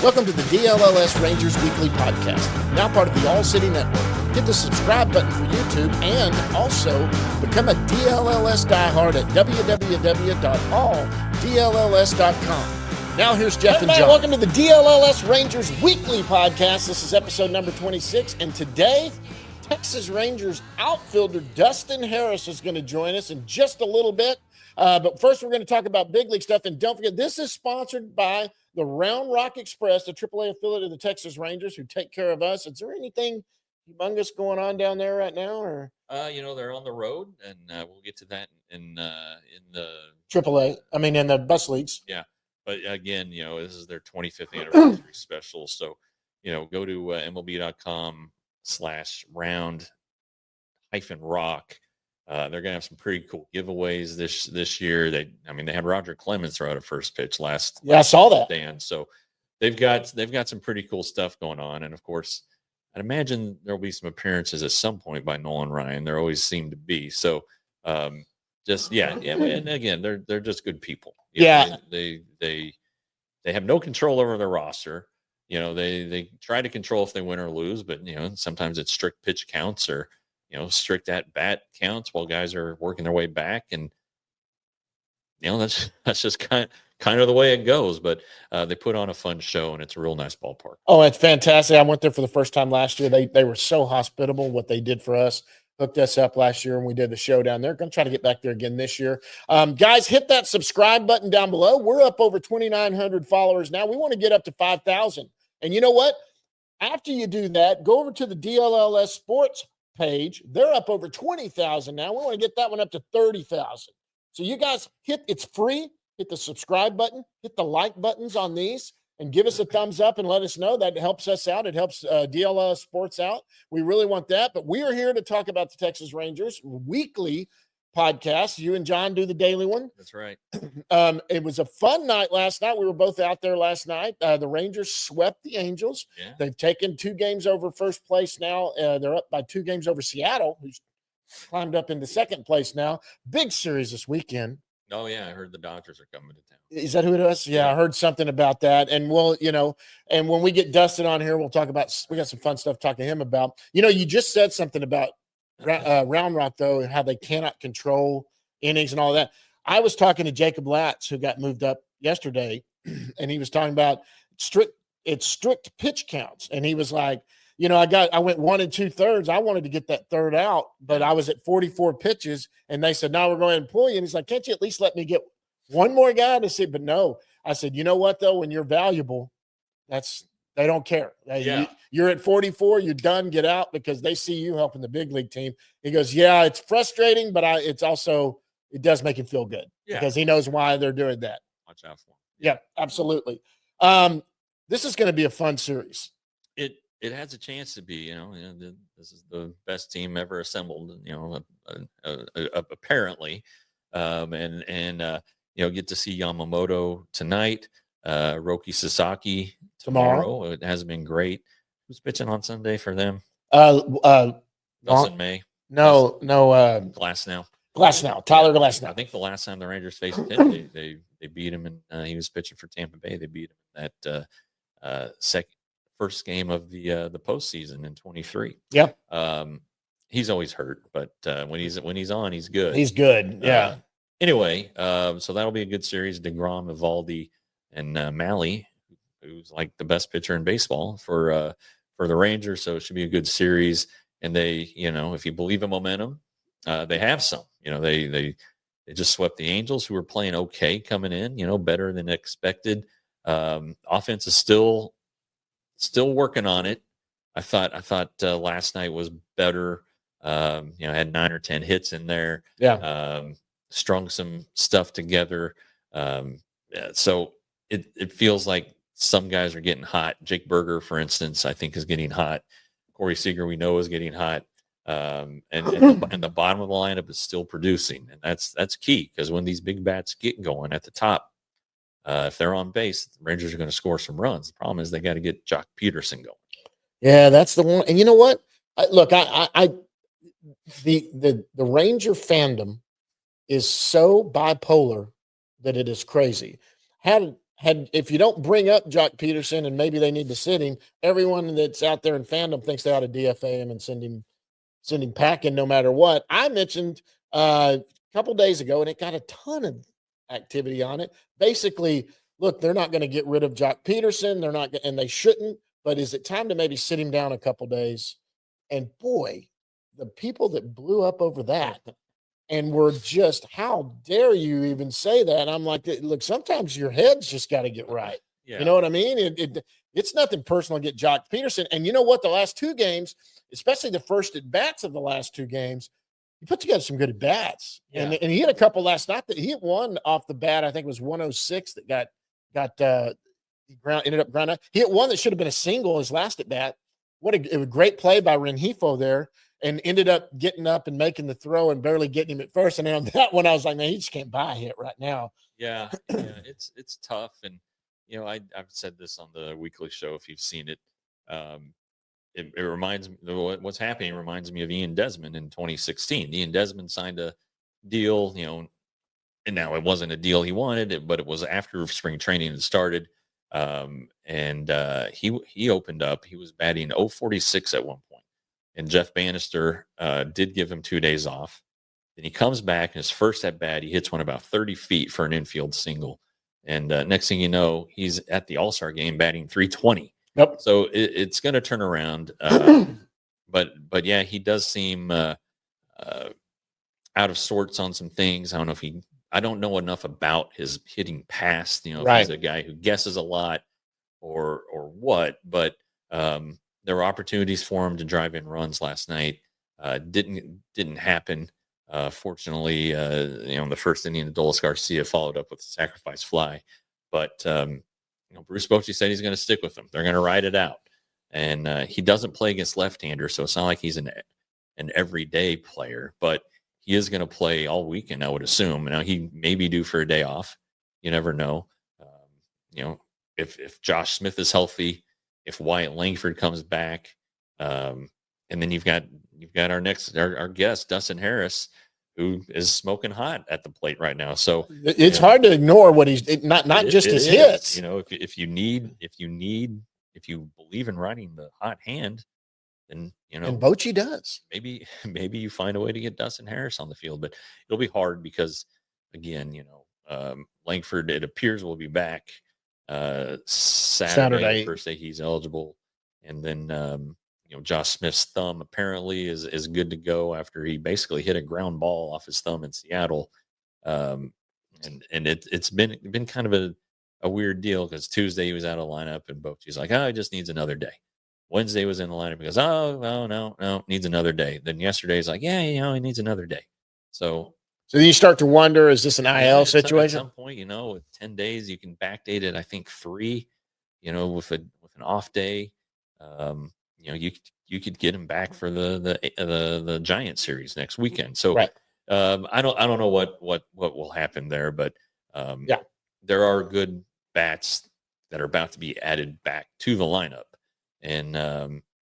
Welcome to the DLLS Rangers Weekly Podcast, now part of the All City Network. Hit the subscribe button for YouTube and also become a DLLS diehard at www.alldlls.com. Now here's Jeff and John. Welcome to the DLLS Rangers Weekly Podcast. This is episode number 26, and today, Texas Rangers outfielder Dustin Harris is going to join us in just a little bit. But first, we're going to talk about big league stuff. And don't forget, this is sponsored by the Round Rock Express, the AAA affiliate of the Texas Rangers, who take care of us. Is there anything humongous going on down there right now? Or they're on the road, and we'll get to that in the AAA. In the bus leagues. Yeah, but again, this is their 25th anniversary special. So, go to MLB.com/round-rock. They're going to have some pretty cool giveaways this year. They had Roger Clemens throw out a first pitch last. Yeah, I saw that. Dan. So they've got some pretty cool stuff going on, and of course, I'd imagine there'll be some appearances at some point by Nolan Ryan. There always seem to be. So, and again, they're just good people. They have no control over their roster. They try to control if they win or lose, but sometimes it's strict pitch counts or strict at bat counts while guys are working their way back, and that's just kind of the way it goes. But they put on a fun show, and it's a real nice ballpark. Oh, it's fantastic! I went there for the first time last year. They were so hospitable. What they did for us, hooked us up last year when we did the show down there. Going to try to get back there again this year. Guys, hit that subscribe button down below. We're up over 2,900 followers now. We want to get up to 5,000. And you know what? After you do that, go over to the DLLS Sports page. They're up over 20,000 now. We want to get that one up to 30,000. So you guys it's free. Hit the subscribe button, hit the like buttons on these, and give us a thumbs up and let us know. That helps us out. It helps DLLS Sports out. We really want that. But we are here to talk about the Texas Rangers weekly podcast. You and John do the daily one. That's right. It was a fun night last night. We were both out there last night. The Rangers swept the Angels. Yeah. They've taken 2 games over first place now. They're up by 2 games over Seattle, who's climbed up into second place now. Big series this weekend. Oh, yeah. I heard the Dodgers are coming to town. Is that who it is? Yeah, I heard something about that. And we'll, and when we get Dustin on here, we'll talk about, we got some fun stuff to talk to him about. You just said something about Round Rock, though, and how they cannot control innings and all that. I was talking to Jacob Latz, who got moved up yesterday, and he was talking about strict pitch counts. And he was like, I went 1 2/3. I wanted to get that third out, but I was at 44 pitches, and they said, no, we're going to pull you. And he's like, can't you at least let me get one more guy to see? But no, I said, you know what, though, when you're valuable, they don't care. You're at 44, you're done, get out, because they see you helping the big league team. He goes, yeah, it's frustrating, but it does make him feel good because he knows why they're doing that. Watch out for him. Yeah, absolutely. This is going to be a fun series. It has a chance to be, this is the best team ever assembled, apparently. Get to see Yamamoto tonight, Roki Sasaki tomorrow. It hasn't been great. Who's pitching on Sunday for them? Nelson May. No. Glasnow. Tyler Glasnow. I think the last time the Rangers faced him, they beat him, and he was pitching for Tampa Bay. They beat him in that first game of the postseason in 23. Yeah. He's always hurt, but when he's on, he's good. He's good. Yeah. Anyway, so that'll be a good series. DeGrom, Evaldi, and Malley, who's like the best pitcher in baseball for the Rangers. So it should be a good series. And they, if you believe in momentum, they have some. They just swept the Angels, who were playing okay coming in. Better than expected. Offense is still working on it. I thought last night was better. Had 9 or 10 hits in there. Yeah. Strung some stuff together. So it feels like some guys are getting hot. Jake Berger, for instance, I think is getting hot. Corey Seager, we know, is getting hot. And the bottom of the lineup is still producing. And that's key, because when these big bats get going at the top, if they're on base, the Rangers are going to score some runs. The problem is they got to get Jock Peterson going. Yeah, that's the one. And you know what? The Ranger fandom is so bipolar that it is crazy. Had if you don't bring up Jock Peterson and maybe they need to sit him, everyone that's out there in fandom thinks they ought to DFA him and send him packing no matter what. I mentioned a couple days ago, and it got a ton of activity on it. Basically, look, they're not going to get rid of Jock Peterson. They're not, and they shouldn't. But is it time to maybe sit him down a couple days? And boy, the people that blew up over that and were just, how dare you even say that? I'm like, look, sometimes your head's just got to get right. Yeah. You know what I mean? It's nothing personal to get Jock Peterson. And you know what? The last two games, especially the first at bats of the last two games, he put together some good at bats. Yeah. And he had a couple last night that he hit one off the bat. I think it was 106 that ended up ground out. He hit one that should have been a single his last at bat. It was a great play by Rengifo there, and ended up getting up and making the throw and barely getting him at first. And then on that one, I was like, man, he just can't buy a hit right now. Yeah, it's tough. And I've said this on the weekly show if you've seen it. It reminds me what's happening reminds me of Ian Desmond in 2016. Ian Desmond signed a deal, and now it wasn't a deal he wanted, but it was after spring training had started. He opened up. He was batting 046 at one point, and Jeff Bannister did give him 2 days off. Then he comes back, and his first at bat, he hits one about 30 feet for an infield single. And next thing you know, he's at the All-Star game batting 320. Yep. So it's going to turn around. But yeah, he does seem out of sorts on some things. I don't know enough about his hitting past, if Right. he's a guy who guesses a lot or what, but there were opportunities for him to drive in runs last night. Didn't happen. Fortunately, in the first inning, Adolis Garcia followed up with a sacrifice fly, but Bruce Bochy said he's going to stick with them. They're going to ride it out, and he doesn't play against left-handers, so it's not like he's an everyday player, but he is going to play all weekend, I would assume. Now he may be due for a day off. You never know. If Josh Smith is healthy, if Wyatt Langford comes back, and then you've got our guest Dustin Harris, who is smoking hot at the plate right now. So it's hard to ignore what he's not just his hits. If you believe in riding the hot hand, then and Bochy does. Maybe you find a way to get Dustin Harris on the field, but it'll be hard because again, Langford, it appears, will be back Saturday, first day he's eligible, and then Josh Smith's thumb apparently is good to go after he basically hit a ground ball off his thumb in Seattle. And it's been kind of a weird deal because Tuesday he was out of lineup and Bochy's like, he just needs another day. Wednesday was in the lineup because no, needs another day. Then yesterday he's like, he needs another day. So then you start to wonder, is this an IL situation? At some point, with 10 days, you can backdate it. I think 3, with an off day. You could get him back for the Giant series next weekend. So right. I don't know what will happen there, but there are good bats that are about to be added back to the lineup, and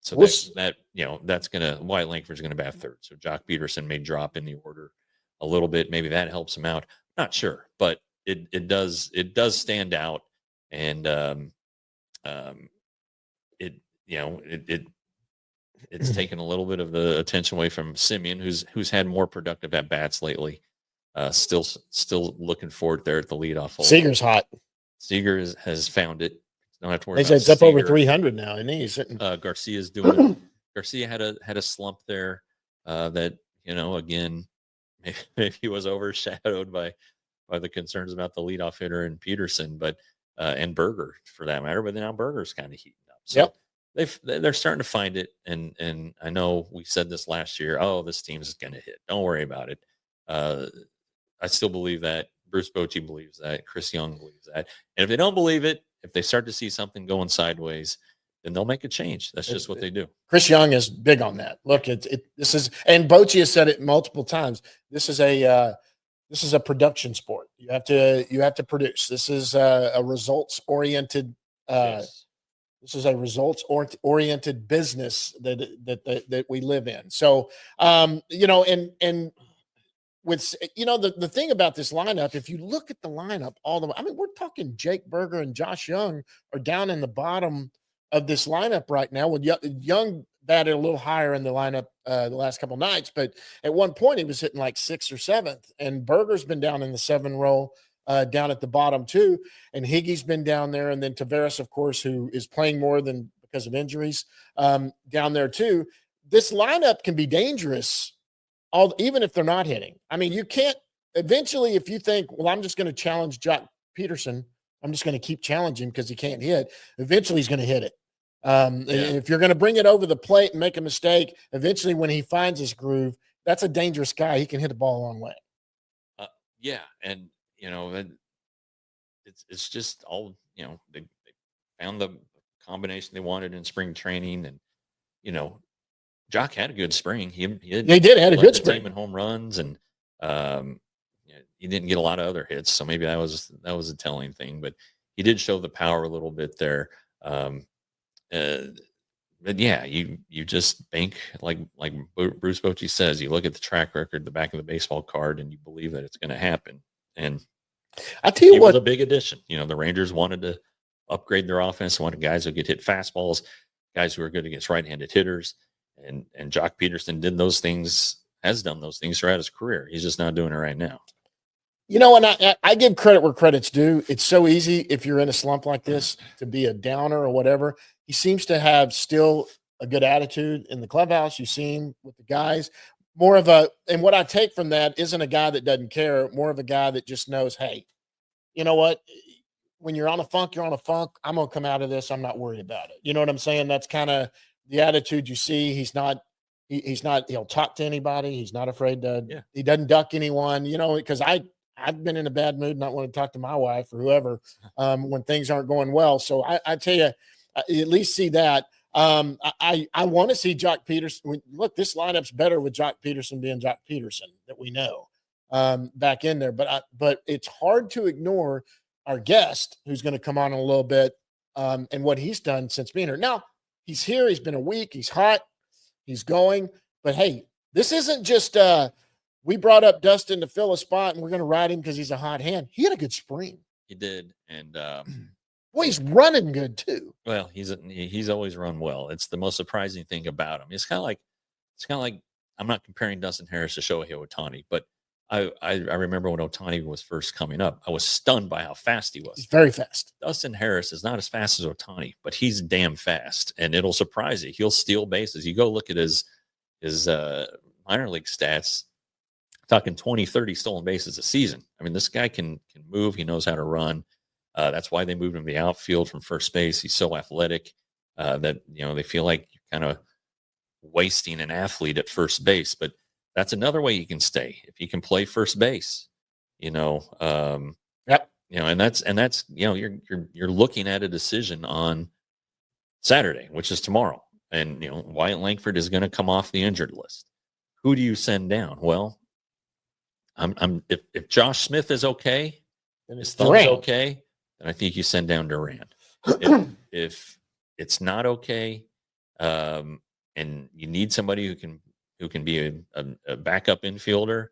so that's gonna Wyatt Langford's gonna bat third. So Jock Peterson may drop in the order a little bit. Maybe that helps him out. Not sure, but it does stand out, and it's taken a little bit of the attention away from Simeon, who's had more productive at bats lately. Still looking forward there at the leadoff hole. Seager's hot. Seager has found it. Don't have to worry. It's up over 300 now, and he's sitting. Garcia's doing. Garcia had a slump there. That again, maybe he was overshadowed by the concerns about the leadoff hitter and Peterson, but and Berger for that matter. But now Berger's kind of heating up. So they're starting to find it, and I know we said this last year. Oh, this team's going to hit. Don't worry about it. I still believe that. Bruce Bochy believes that. Chris Young believes that. And if they don't believe it, if they start to see something going sideways, then they'll make a change. That's just what they do. Chris Young is big on that. Look, this is, and Bochy has said it multiple times. This is a production sport. You have to produce. This is a results oriented. Yes. This is a results oriented business that we live in. So, and the thing about this lineup, if you look at the lineup all the way, I mean, we're talking Jake Berger and Josh Young are down in the bottom of this lineup right now. With Young batted a little higher in the lineup the last couple nights, but at one point he was hitting like 6th or 7th, and Berger's been down in the 7 role. Down at the bottom too, and Higgy's been down there, and then Tavares, of course, who is playing more than because of injuries, down there too. This lineup can be dangerous, even if they're not hitting. I mean, you can't. Eventually, if you think, well, I'm just going to challenge Jock Peterson, I'm just going to keep challenging because he can't hit. Eventually, he's going to hit it. If you're going to bring it over the plate and make a mistake, eventually, when he finds his groove, that's a dangerous guy. He can hit the ball a long way. Yeah, and it's just all, they found the combination they wanted in spring training, and Jock had a good spring. He did had a good spring team in home runs, and he didn't get a lot of other hits, so maybe that was a telling thing. But he did show the power a little bit there. But yeah, you just bank like Bruce Bochy says. You look at the track record, the back of the baseball card, and you believe that it's going to happen. And I tell you he what, was a big addition. The Rangers wanted to upgrade their offense, wanted guys who could hit fastballs, guys who are good against right-handed hitters, and Jock Peterson did those things, has done those things throughout his career. He's just not doing it right now. And I give credit where credit's due. It's so easy if you're in a slump like this to be a downer or whatever. He seems to have still a good attitude in the clubhouse. You see him with the guys. And what I take from that isn't a guy that doesn't care, more of a guy that just knows, hey, you know what? When you're on a funk, you're on a funk. I'm going to come out of this. I'm not worried about it. You know what I'm saying? That's kind of the attitude you see. He's not, he'll talk to anybody. He's not afraid to, He doesn't duck anyone, because I've been in a bad mood, not want to talk to my wife or whoever when things aren't going well. So I tell you, at least see that. I want to see Jock Peterson. Look, this lineup's better with Jock Peterson being Jock Peterson that we know back in there. But it's hard to ignore our guest who's going to come on in a little bit and what he's done since being here. Now, he's here. He's been a week. He's hot. He's going. But, hey, this isn't just we brought up Dustin to fill a spot, and we're going to ride him because he's a hot hand. He had a good spring. He did. And boy, he's running good too. Well, he's always run well. It's the most surprising thing about him. It's kind of like I'm not comparing Dustin Harris to Shohei Ohtani, but I remember when Ohtani was first coming up, I was stunned by how fast he was. He's very fast. Dustin Harris is not as fast as Ohtani, but he's damn fast, and it'll surprise you. He'll steal bases. You go look at his minor league stats, talking 20, 30 stolen bases a season. I mean, this guy can move. He knows how to run. That's why they moved him to the outfield from first base. He's so athletic that they feel like you're kind of wasting an athlete at first base. But that's another way you can stay if you can play first base. Yep. And that's you're looking at a decision on Saturday, which is tomorrow, and Wyatt Langford is going to come off the injured list. Who do you send down? Well, if Josh Smith is okay, and his thumb's okay, then I think you send down Duran. If it's not okay, and you need somebody who can be a backup infielder,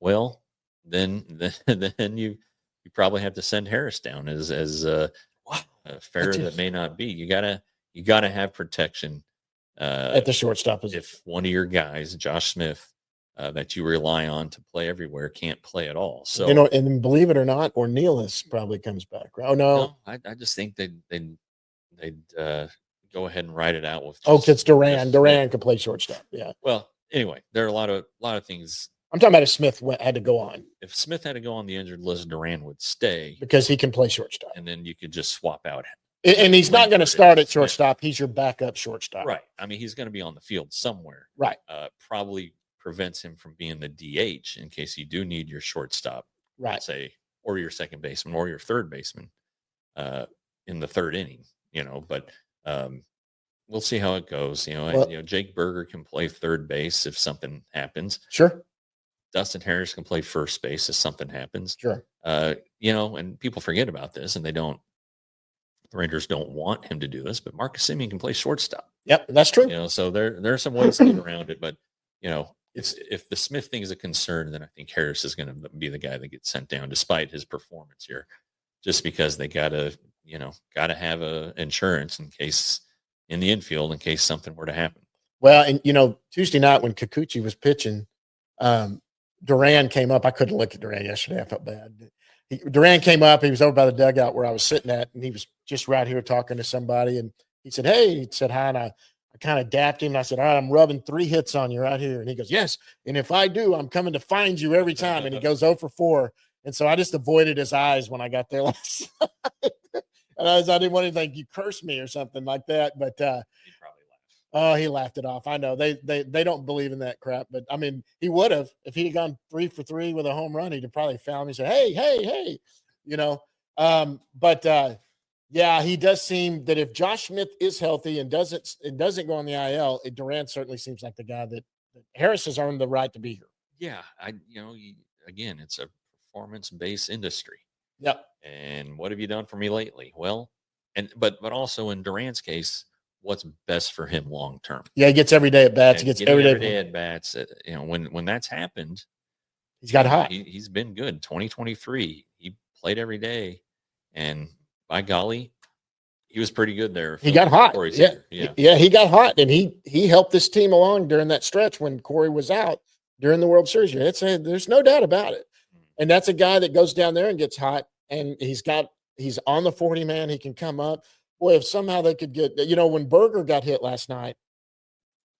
well, then you probably have to send Harris down as fair as it may not be. You gotta have protection at the shortstop position. If one of your guys, Josh Smith, that you rely on to play everywhere, can't play at all. So and believe it or not, Ornelas probably comes back. Oh no, I just think they'd go ahead and write it out with. It's Duran. Duran can play shortstop. Yeah. Well, anyway, there are a lot of things. I'm talking about if Smith had to go on. If Smith had to go on the injured list, Duran would stay because he can play shortstop, and then you could just swap out. And he's not going to start at shortstop. He's your backup shortstop. Right. I mean, he's going to be on the field somewhere. Right. Probably prevents him from being the DH in case you do need your shortstop. Right. Say, or your second baseman or your third baseman in the third inning, but we'll see how it goes. Jake Berger can play third base if something happens. Sure. Dustin Harris can play first base if something happens. Sure. And people forget about this, and the Rangers don't want him to do this, but Marcus Semien can play shortstop. Yep, that's true. So there are some ways to get around it, but if the Smith thing is a concern, then I think Harris is going to be the guy that gets sent down, despite his performance here, just because they gotta have a insurance in the infield in case something were to happen. Well, and Tuesday night when Kikuchi was pitching, Duran came up. I couldn't look at Duran yesterday. I felt bad. Duran came up. He was over by the dugout where I was sitting at, and he was just right here talking to somebody. And he said, "Hey," he said hi, and I kind of dapped him. And I said, "All right, I'm rubbing 3 hits on you right here." And he goes, "Yes. And if I do, I'm coming to find you every time." And he goes 0 for 4. And so I just avoided his eyes when I got there last night. And I didn't want anything, you curse me or something like that. But He probably laughed. oh, he laughed it off. I know they don't believe in that crap, but I mean, he would have if he'd gone 3 for 3 with a home run. He'd have probably found me and said, "Hey," yeah, he does seem that if Josh Smith is healthy and doesn't go on the IL, Durant certainly seems like the guy that Harris has earned the right to be here. Yeah, again, it's a performance-based industry. Yep. And what have you done for me lately? Well, but also in Durant's case, what's best for him long term? Yeah, he gets every day at bats. He gets every day at bats. When that's happened, he's got hot. He's been good. 2023, he played every day, and by golly, he was pretty good there. He got hot. Yeah, he got hot, and he helped this team along during that stretch when Corey was out during the World Series. There's no doubt about it. And that's a guy that goes down there and gets hot, and he's on the 40 man. He can come up. Boy, if somehow they could get, when Berger got hit last night,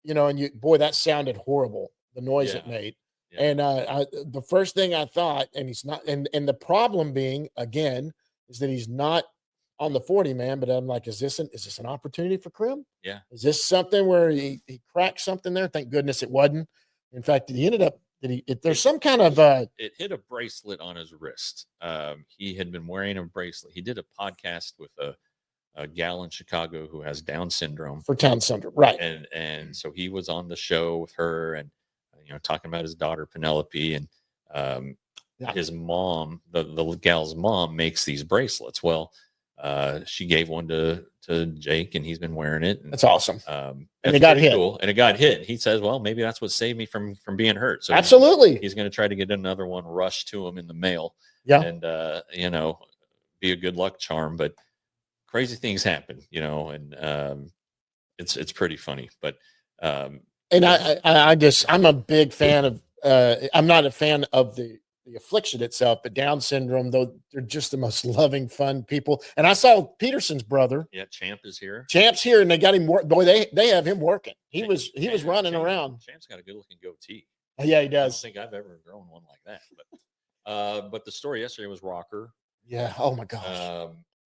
that sounded horrible, the noise it made. Yeah. And the first thing I thought, and he's not, and the problem being, again, is that he's not on the 40 man, but I'm like, is this an opportunity for Krim? Yeah. Is this something where he cracked something there? Thank goodness it wasn't. In fact, he ended up, there's some kind of it hit a bracelet on his wrist. He had been wearing a bracelet. He did a podcast with a gal in Chicago who has Down syndrome. For Down syndrome, right? And so he was on the show with her, and talking about his daughter Penelope, and his mom, the gal's mom, makes these bracelets. Well, she gave one to Jake, and he's been wearing it. That's awesome. And it got hit. Cool. And it got hit. He says, "Well, maybe that's what saved me from being hurt." So absolutely, he's going to try to get another one rushed to him in the mail. Yeah, and be a good luck charm. But crazy things happen, and it's pretty funny. But and I'm a big fan of. I'm not a fan of the affliction itself, but Down syndrome, though, they're just the most loving, fun people. And I saw Peterson's brother. Yeah, Champ's here, and they got him. Boy, they have him working. He was running around. Champ's got a good looking goatee. Yeah, he does. I don't think I've ever grown one like that. But the story yesterday was Rocker. Yeah. Oh my gosh.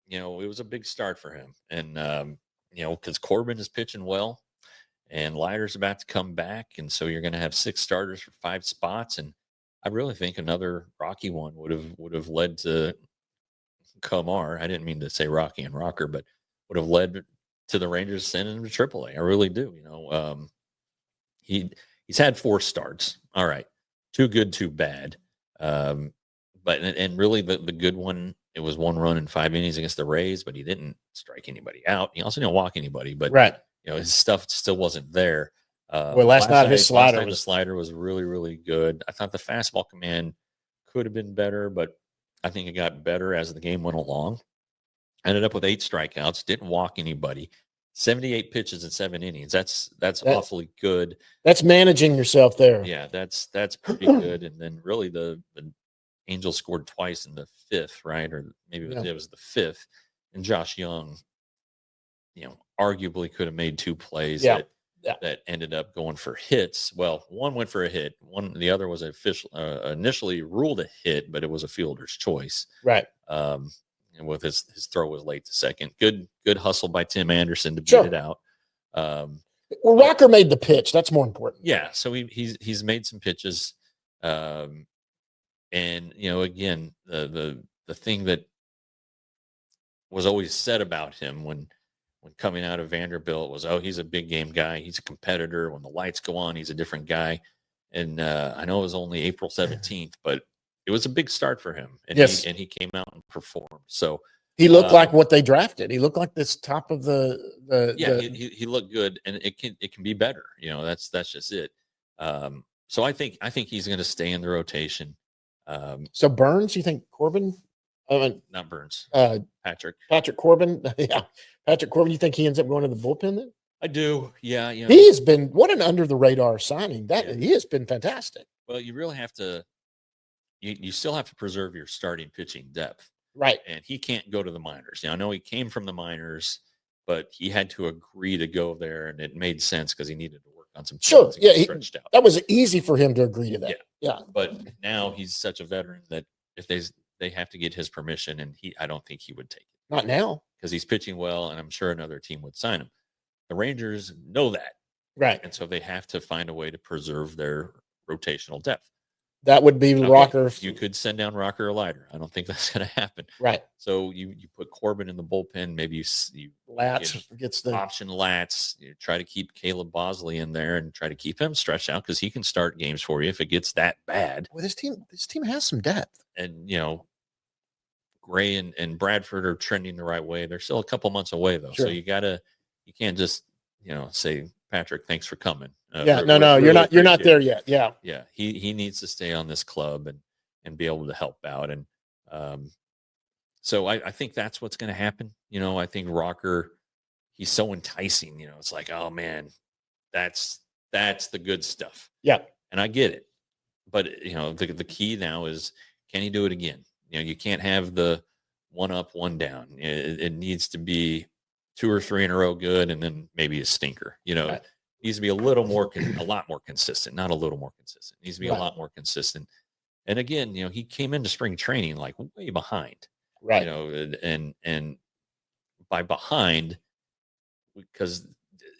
It was a big start for him, and because Corbin is pitching well, and Leiter's about to come back, and so you're going to have 6 starters for 5 spots, and I really think another Rocky one would have led to Komar. I didn't mean to say Rocky and Rocker, but would have led to the Rangers sending him to AAA. I really do. He's had 4 starts. All right, 2 good, 2 bad. But really the good one, it was 1 run in 5 innings against the Rays, but he didn't strike anybody out. He also didn't walk anybody, but right. His stuff still wasn't there. Last night his slider the slider was really, really good. I thought the fastball command could have been better, but I think it got better as the game went along. Ended up with 8 strikeouts, didn't walk anybody. 78 pitches in 7 innings. That's awfully good. That's managing yourself there. Yeah, that's pretty good. And then really the Angels scored twice in the 5th, right? Or maybe it was the 5th. And Josh Young, arguably could have made 2 plays that ended up going for hits. Well, one went for a hit. The other was initially ruled a hit, but it was a fielder's choice. Right. And with his throw was late to second. Good hustle by Tim Anderson to beat it out. Rocker made the pitch. That's more important. Yeah. So he's made some pitches. And again, the thing that was always said about him when coming out of Vanderbilt was, he's a big game guy. He's a competitor. When the lights go on, he's a different guy. And I know it was only April 17th, but it was a big start for him. And he came out and performed. So he looked like what they drafted. He looked like this top of he looked good, and it can be better. That's just it. So I think he's going to stay in the rotation. So Burns, you think Corbin? Not Burns. Patrick. Patrick Corbin. Yeah, Patrick Corbin. You think he ends up going to the bullpen then? I do. Yeah. He has been what an under the radar signing. He has been fantastic. Well, you really have to. You still have to preserve your starting pitching depth. Right. And he can't go to the minors. I know he came from the minors, but he had to agree to go there, and it made sense because he needed to work on some. Sure. Yeah. Stretched out. That was easy for him to agree to that. Yeah. But now he's such a veteran that if they have to get his permission, and I don't think he would take it. Not now. Because he's pitching well, and I'm sure another team would sign him. The Rangers know that. Right. And so they have to find a way to preserve their rotational depth. That would be Rocker. You could send down Rocker or Leiter. I don't think that's going to happen. Right. So you put Corbin in the bullpen. Maybe you Latz gets the option Latz. You try to keep Caleb Bosley in there and try to keep him stretched out because he can start games for you if it gets that bad. Well, this team has some depth. And Gray and Bradford are trending the right way. They're still a couple months away though. Sure. So you can't just say, Patrick, thanks for coming. No, really you're not there yet. Yeah. Yeah. He needs to stay on this club and be able to help out. And so I think that's what's going to happen. I think Rocker, he's so enticing, it's like, oh man, that's the good stuff. Yeah. And I get it. But the key now is, can he do it again? You can't have the one up, one down. It needs to be 2 or 3 in a row good, and then maybe a stinker. Right. It needs to be a lot more consistent, not a little more consistent. It needs to be a lot more consistent. And again, he came into spring training like way behind. Right. And by behind, because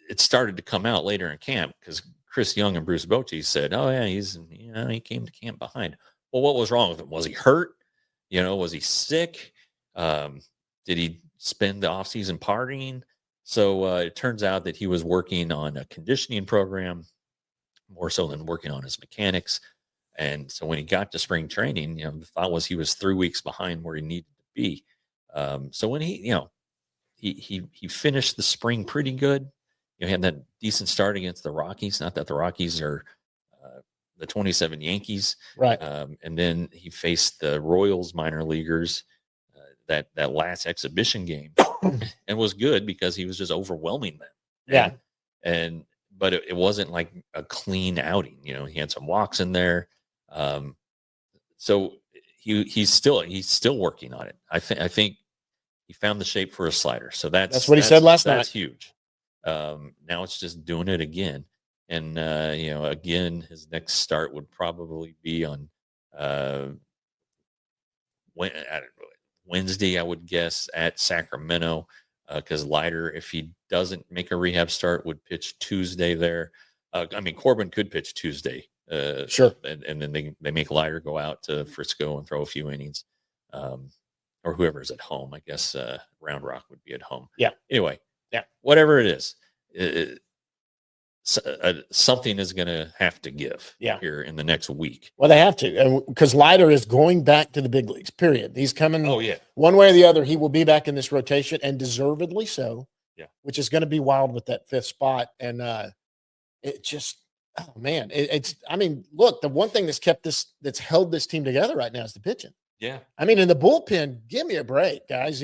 it started to come out later in camp, because Chris Young and Bruce Bochy said, oh yeah, he came to camp behind. Well, what was wrong with him? Was he hurt? Was he sick? Did he spend the offseason partying? So it turns out that he was working on a conditioning program more so than working on his mechanics. And so when he got to spring training, the thought was he was 3 weeks behind where he needed to be. So when he finished the spring pretty good. He had that decent start against the Rockies. Not that the Rockies are the 27 Yankees. Right. And then he faced the Royals minor leaguers that last exhibition game and was good because he was just overwhelming them. Yeah. But it wasn't like a clean outing. He had some walks in there. So he's still working on it. I think he found the shape for a slider. So that's what he said last night. That's huge. Now it's just doing it again. And, again, his next start would probably be on Wednesday, I would guess, at Sacramento, because Leiter, if he doesn't make a rehab start, would pitch Tuesday there. Corbin could pitch Tuesday. Sure. And then they make Leiter go out to Frisco and throw a few innings, or whoever's at home. I guess Round Rock would be at home. Yeah. Anyway. Yeah. Whatever it is. Something is going to have to give here in the next week. Well, they have to, because Leiter is going back to the big leagues, period. He's coming. Oh, yeah. One way or the other, he will be back in this rotation, and deservedly so. Yeah. Which is going to be wild with that 5th spot. And it just, oh, man. Look, the one thing that's held this team together right now is the pitching. Yeah. In the bullpen, give me a break, guys.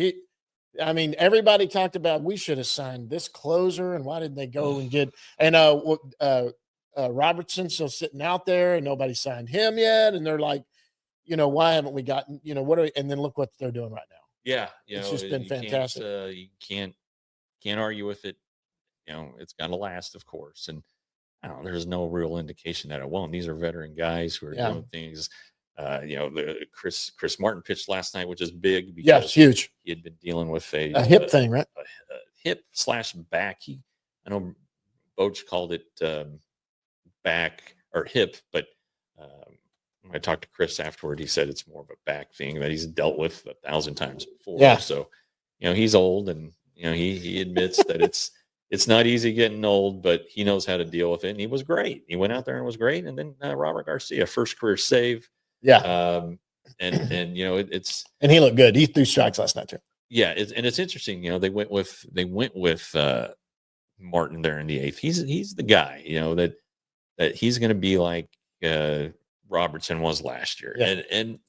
Everybody talked about we should have signed this closer, and why didn't they go and get Robertson still sitting out there and nobody signed him yet? And they're like, why haven't we gotten, and then look what they're doing right now. Yeah, it's just been fantastic. You can't argue with it. It's got to last, of course, and I don't know. There's no real indication that it won't. These are veteran guys who are doing things. The Chris Martin pitched last night, which is big because it's huge. He had been dealing with a hip thing, right? A hip/back. I know Boach called it back or hip, but when I talked to Chris afterward, he said it's more of a back thing that he's dealt with 1,000 times before. Yeah. So, he's old, and he admits that it's not easy getting old, but he knows how to deal with it. And he was great. He went out there and was great. And then Robert Garcia, first career save. Yeah. And and he looked good. He threw strikes last night too. Yeah. It's interesting. They went with Martin there in the 8th. He's the guy, that he's going to be like Robertson was last year. Yeah. And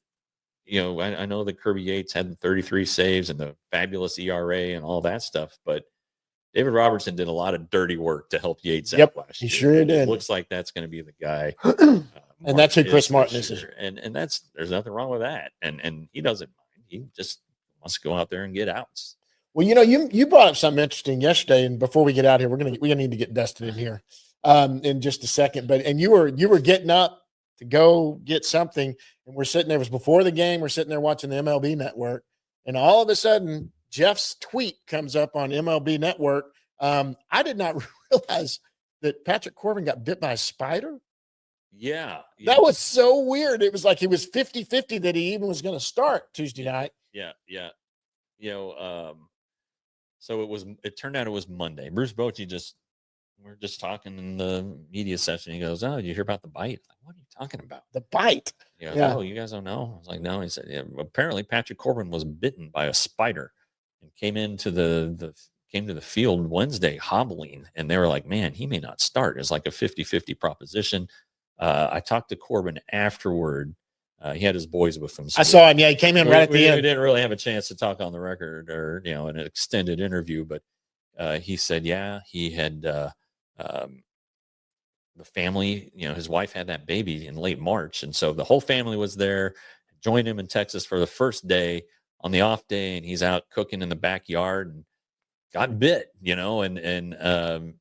I know that Kirby Yates had the 33 saves and the fabulous ERA and all that stuff, but David Robertson did a lot of dirty work to help Yates out last year. He sure did. It looks like that's going to be the guy. And that's who Chris Martin is. And there's nothing wrong with that. And he doesn't mind. He just wants to go out there and get outs. Well, you brought up something interesting yesterday, and before we get out here, we're gonna need to get Dustin in here in just a second. And you were getting up to go get something, and we're sitting there. It was before the game. We're sitting there watching the MLB Network, and all of a sudden, Jeff's tweet comes up on MLB Network. I did not realize that Patrick Corbin got bit by a spider. Yeah. That was so weird. It was like he was 50-50 that he even was going to start Tuesday night. Yeah. So it turned out it was Monday. Bruce Bochy we're just talking in the media session. He goes, "Oh, did you hear about the bite?" Like, what are you talking about? The bite. He goes, "Oh, you guys don't know?" I was like, "No." He said, "Yeah, apparently Patrick Corbin was bitten by a spider and came into came to the field Wednesday hobbling." And they were like, "Man, he may not start." It's like a 50-50 proposition. I talked to Corbin afterward. He had his boys with him. So I saw him. Yeah, he came in right at the end. We didn't really have a chance to talk on the record or an extended interview, but he said, yeah, he had the family. His wife had that baby in late March, and so the whole family was there. Joined him in Texas for the first day on the off day, and he's out cooking in the backyard and got bit. And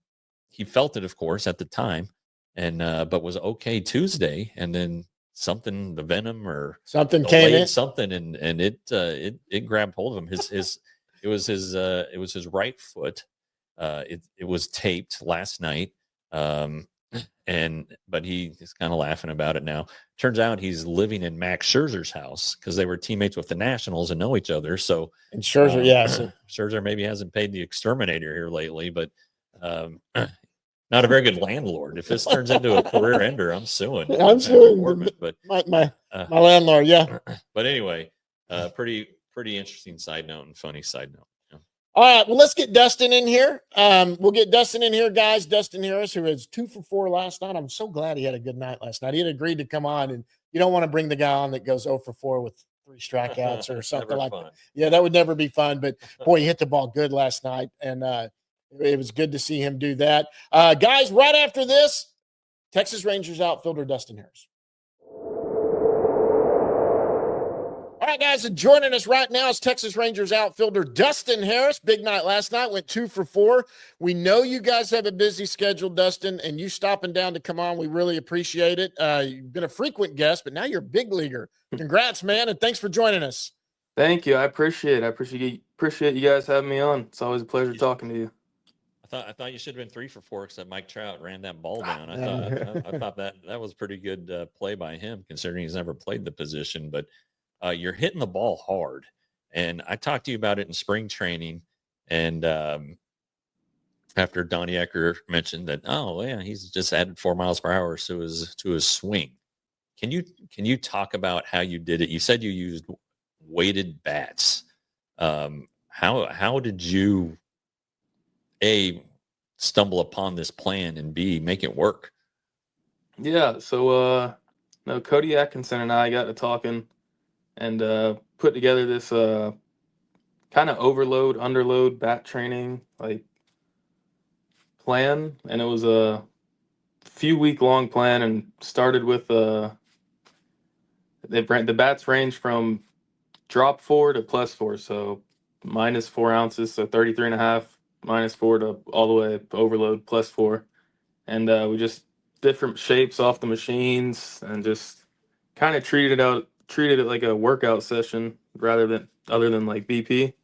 he felt it, of course, at the time, and but was okay Tuesday, and then the venom or something came in, and it grabbed hold of him. It was his right foot. It was taped last night. But he's kind of laughing about it now. Turns out he's living in Max Scherzer's house because they were teammates with the Nationals and know each other. So, and Scherzer, Scherzer maybe hasn't paid the exterminator here lately, but not a very good landlord. If this turns into a career ender, I'm suing. I'm suing Portman, but my landlord. Yeah. But anyway, pretty interesting side note and funny side note. Yeah. All right. Well, let's get Dustin in here. We'll get Dustin in here, guys. Dustin Harris, who was 2 for 4 last night. I'm so glad he had a good night last night. He had agreed to come on, and you don't want to bring the guy on that goes 0 for 4 with 3 strikeouts or something like that. Yeah, that would never be fun. But boy, he hit the ball good last night, and it was good to see him do that. Guys, right after this, Texas Rangers outfielder Dustin Harris. All right, guys, and joining us right now is Texas Rangers outfielder Dustin Harris. Big night last night, went 2 for 4. We know you guys have a busy schedule, Dustin, and you stopping down to come on, we really appreciate it. You've been a frequent guest, but now you're a big leaguer. Congrats, man, and thanks for joining us. Thank you. I appreciate it. I appreciate you guys having me on. It's always a pleasure talking to you. I thought you should have been 3 for 4 except Mike Trout ran that ball down. I thought that was pretty good play by him, considering he's never played the position. But you're hitting the ball hard, and I talked to you about it in spring training. And after Donnie Ecker mentioned that, oh yeah, he's just added 4 miles per hour to his swing. Can you talk about how you did it? You said you used weighted bats. How did you A, stumble upon this plan, and B, make it work? Yeah, so Cody Atkinson and I got to talking and put together this kind of overload, underload bat training plan, and it was a few week long plan, and started with the bats range from drop 4 to +4, so -4 ounces, so 33.5. -4 to all the way overload +4, and we just different shapes off the machines and just kind of treated it like a workout session other than like BP,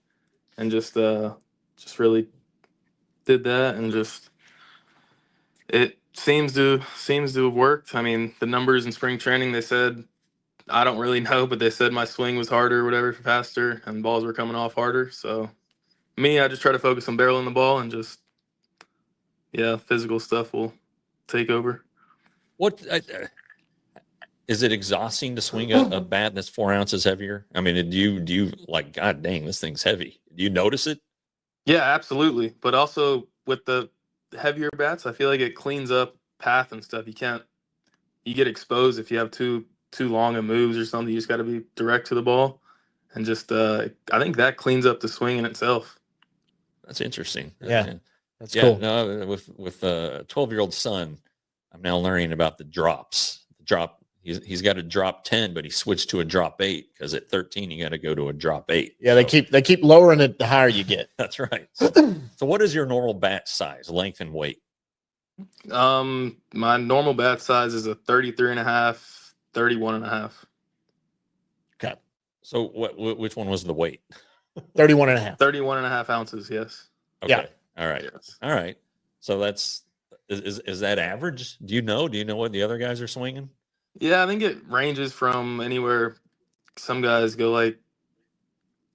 and just really did that, and just it seems to have worked. I mean, the numbers in spring training, they said, I don't really know, but they said my swing was harder or whatever, faster, and balls were coming off harder. So I just try to focus on barreling the ball, and just, physical stuff will take over. What is it exhausting to swing a bat that's 4 ounces heavier? I mean, do you like, God dang, this thing's heavy? Do you notice it? Yeah, absolutely. But also with the heavier bats, I feel like it cleans up path and stuff. You can't you get exposed if you have too long of moves or something. You just got to be direct to the ball, and just I think that cleans up the swing in itself. That's interesting. Yeah. That's Yeah, cool. no, with a 12-year-old son, I'm now learning about the drops. The drop, he's got a drop 10, but he switched to a drop 8 because at 13 you got to go to a drop 8. Yeah, So, they keep lowering it the higher you get. that's right. So what is your normal bat size, length, and weight? My normal bat size is a 33 and a half, 31 and a half. Okay. So which one was the weight? 31 and a half. 31 and a half ounces, yes. Okay. All right. Yes. All right. So that's is that average? Do you know what the other guys are swinging? Yeah, I think it ranges from anywhere. Some guys go like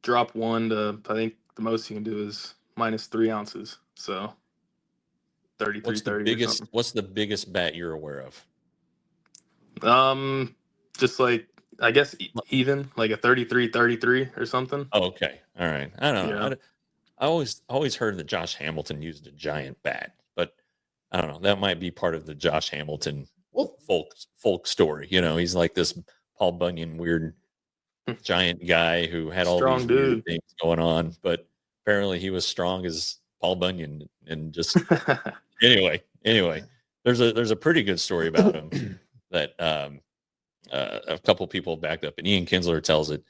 drop 1 to, I think the most you can do is -3 ounces. So 33, 30 or something. What's the biggest bat you're aware of? Just like, I guess even like a 33, 33 or something. Oh, okay. All right. I don't know. Yeah. I always heard that Josh Hamilton used a giant bat, but I don't know. That might be part of the Josh Hamilton folk story. You know, he's like this Paul Bunyan weird giant guy who had all Strong these weird dude. things going on, but apparently he was strong as Paul Bunyan and just anyway. There's a pretty good story about him that a couple people backed up, and Ian Kinsler tells it.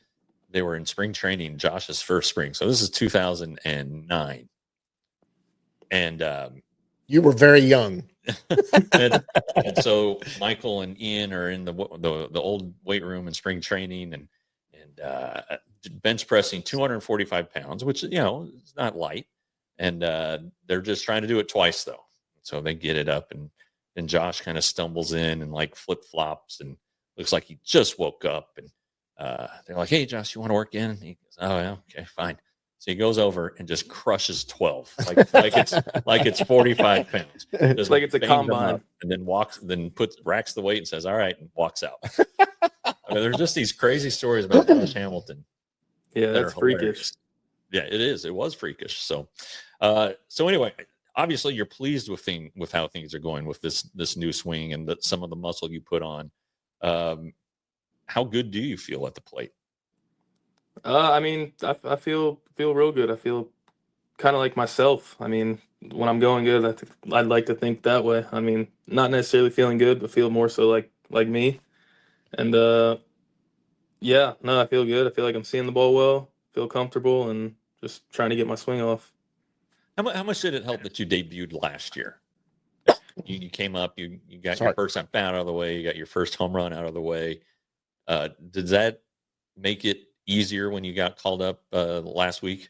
They were in spring training, Josh's first spring. So this is 2009. And You were very young. and so Michael and Ian are in the old weight room in spring training and bench pressing 245 pounds, which, you know, is not light. And they're just trying to do it twice, though. So they get it up, and Josh kind of stumbles in and like flip flops and looks like he just woke up. And they're like, "Hey, Josh, you want to work in?" And he goes, "Oh, yeah, okay, fine." So he goes over and just crushes 12, like it's 45 pounds. Just like it's a bangs them combine. up and then racks the weight and says, "All right," and walks out. I mean, there's just these crazy stories about Josh Hamilton. Yeah, that that's are freakish. hilarious. Yeah, it is. It was freakish. So, anyway, obviously you're pleased with how things are going with this new swing and some of the muscle you put on. How good do you feel at the plate? I mean, I feel real good. I feel kind of like myself. I mean, when I'm going good, I'd like to think that way. I mean, not necessarily feeling good, but feel more so like me. And yeah, no, I feel good. I feel like I'm seeing the ball well, feel comfortable, and just trying to get my swing off. How much did it help that you debuted last year? You came up, you got your first at bat out of the way, you got your first home run out of the way. Did that make it easier when you got called up last week?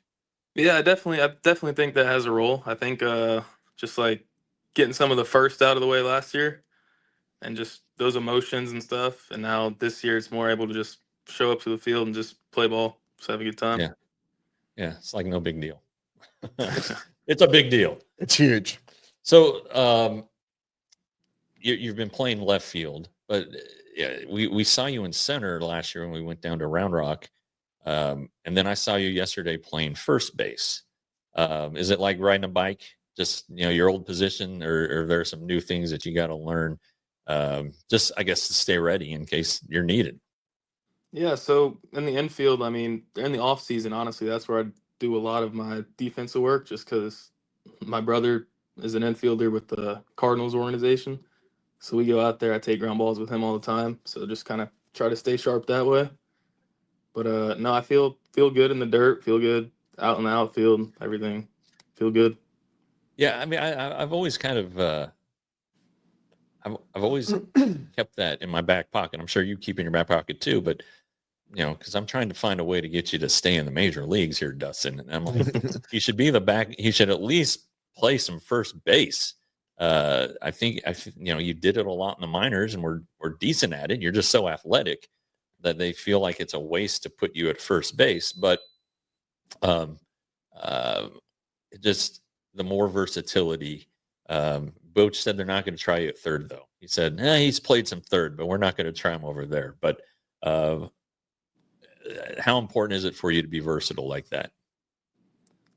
Yeah, I definitely think that has a role. I think just like getting some of the first out of the way last year, and just those emotions and stuff. And now this year, it's more able to just show up to the field and just play ball, just have a good time. Yeah, it's like no big deal. It's a big deal. It's huge. So you've been playing left field, but we saw you in center last year when we went down to Round Rock, and then I saw you yesterday playing first base. Is it like riding a bike? Just, you know, your old position, or there are some new things that you got to learn? Just, I guess, to stay ready in case you're needed. Yeah, so in the infield, I mean, in the off season, honestly, that's where I do a lot of my defensive work, just because my brother is an infielder with the Cardinals organization. So we go out there, I take ground balls with him all the time. So just kind of try to stay sharp that way. But no, I feel good in the dirt, feel good out in the outfield, everything. Feel good. Yeah, I mean, I've always kind of I've always kept that in my back pocket. I'm sure you keep in your back pocket too, but you know, because I'm trying to find a way to get you to stay in the major leagues here, Dustin. And I'm like, he should be the back. He should at least play some first base. I think you know, you did it a lot in the minors, and we're decent at it. You're just so athletic that they feel like it's a waste to put you at first base. But just the more versatility. Boach said they're not going to try you at third, though. He said, he's played some third, but we're not going to try him over there. But how important is it for you to be versatile like that?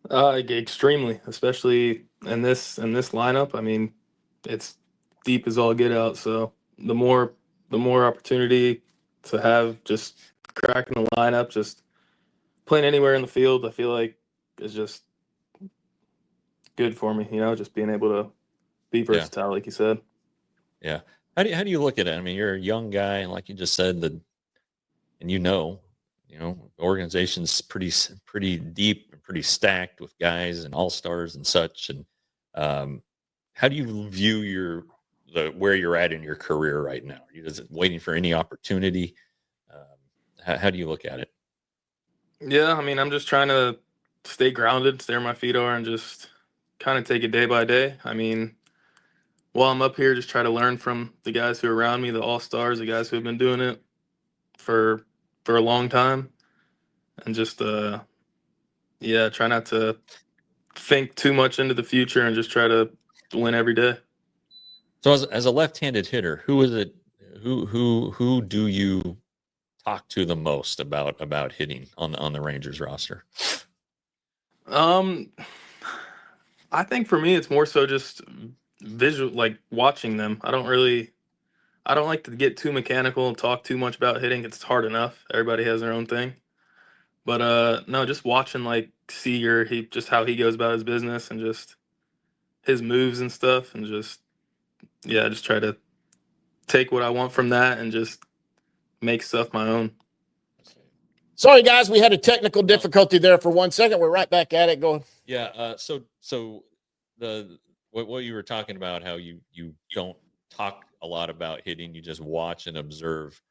Extremely, especially in this lineup. I mean, it's deep as all get out. So the more the more opportunity to have just cracking the lineup, just playing anywhere in the field, I feel like is just good for me. Just being able to be Yeah. versatile, like you said. Yeah. How do you look at it? I mean, you're a young guy, and like you just said, and organization's pretty deep and pretty stacked with guys and all stars and such. And how do you view where you're at in your career right now? Are you just waiting for any opportunity? How do you look at it? Yeah, I mean, I'm just trying to stay grounded, stay where my feet are, and just kind of take it day by day. I mean, while I'm up here, just try to learn from the guys who are around me, the all stars, the guys who have been doing it for a long time, and just yeah, try not to think too much into the future and just try to win every day. So as a left-handed hitter, who is it? Who do you talk to the most about hitting on the Rangers roster? Um, I think for me, it's more so just visual, like watching them. I don't like to get too mechanical and talk too much about hitting. It's hard enough. Everybody has their own thing. But no, just watching just how he goes about his business and just his moves and stuff, and just yeah, just try to take what I want from that and just make stuff my own. Sorry, guys, we had a technical difficulty there for 1 second. We're right back at it. Going. Yeah. So what you were talking about, how you don't talk a lot about hitting, you just watch and observe.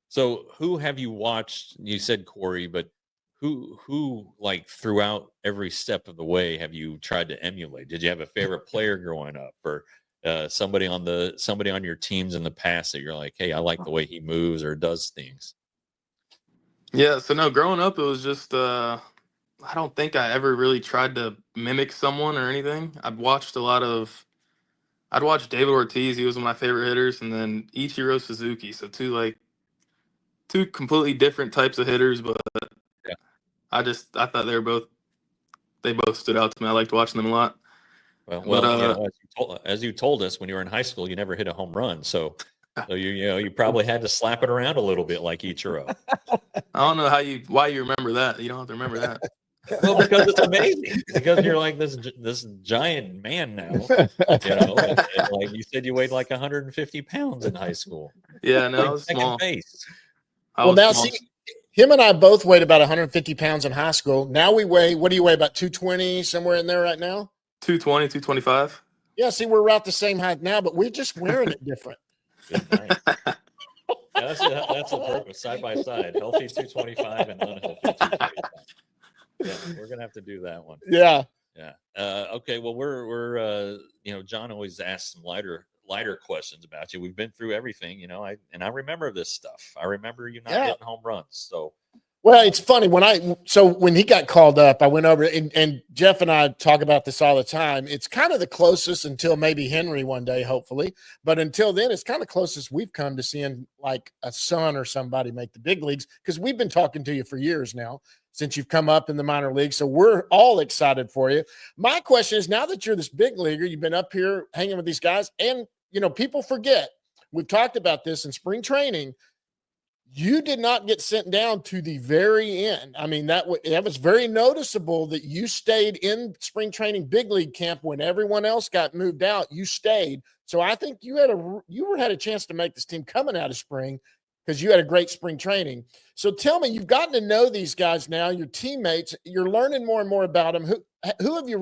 So who have you watched? You said Corey, but who like throughout every step of the way have you tried to emulate? Did you have a favorite player growing up, or somebody on your teams in the past that you're like, hey, I like the way he moves or does things? Yeah, so no, growing up, it was just I don't think I ever really tried to mimic someone or anything. I'd watch David Ortiz. He was one of my favorite hitters, and then Ichiro Suzuki. So two completely different types of hitters, but Yeah. I thought they both stood out to me. I liked watching them a lot. But as you told us, when you were in high school, you never hit a home run. So you probably had to slap it around a little bit like Ichiro. I don't know why you remember that. You don't have to remember that. Well, because it's amazing. Because you're like this giant man now. And like you said, you weighed like 150 pounds in high school. Yeah, no, I Like was second small. base. I Well, was now small. see, him and I both weighed about 150 pounds in high school. Now we weigh, what do you weigh, about 220, somewhere in there right now? 220, 225. Yeah, see, we're about the same height now, but we're just wearing it different. Good night. Yeah, that's the purpose. Side by side, healthy 225 and unhealthy 225. Yeah, we're gonna have to do that one. Yeah. Yeah. Okay. Well, we're John always asks some lighter questions about you. We've been through everything, I remember this stuff. I remember you not hitting home runs. So Well, it's funny when he got called up, I went over and Jeff and I talk about this all the time. It's kind of the closest until maybe Henry one day, hopefully. But until then, it's kind of closest we've come to seeing like a son or somebody make the big leagues, because we've been talking to you for years now since you've come up in the minor leagues. So we're all excited for you. My question is, now that you're this big leaguer, you've been up here hanging with these guys, and people forget, we've talked about this in spring training. You did not get sent down to the very end. I mean, that was very noticeable that you stayed in spring training big league camp when everyone else got moved out. You stayed. So I think you had a chance to make this team coming out of spring, because you had a great spring training. So tell me, you've gotten to know these guys now, your teammates, you're learning more and more about them. Who have you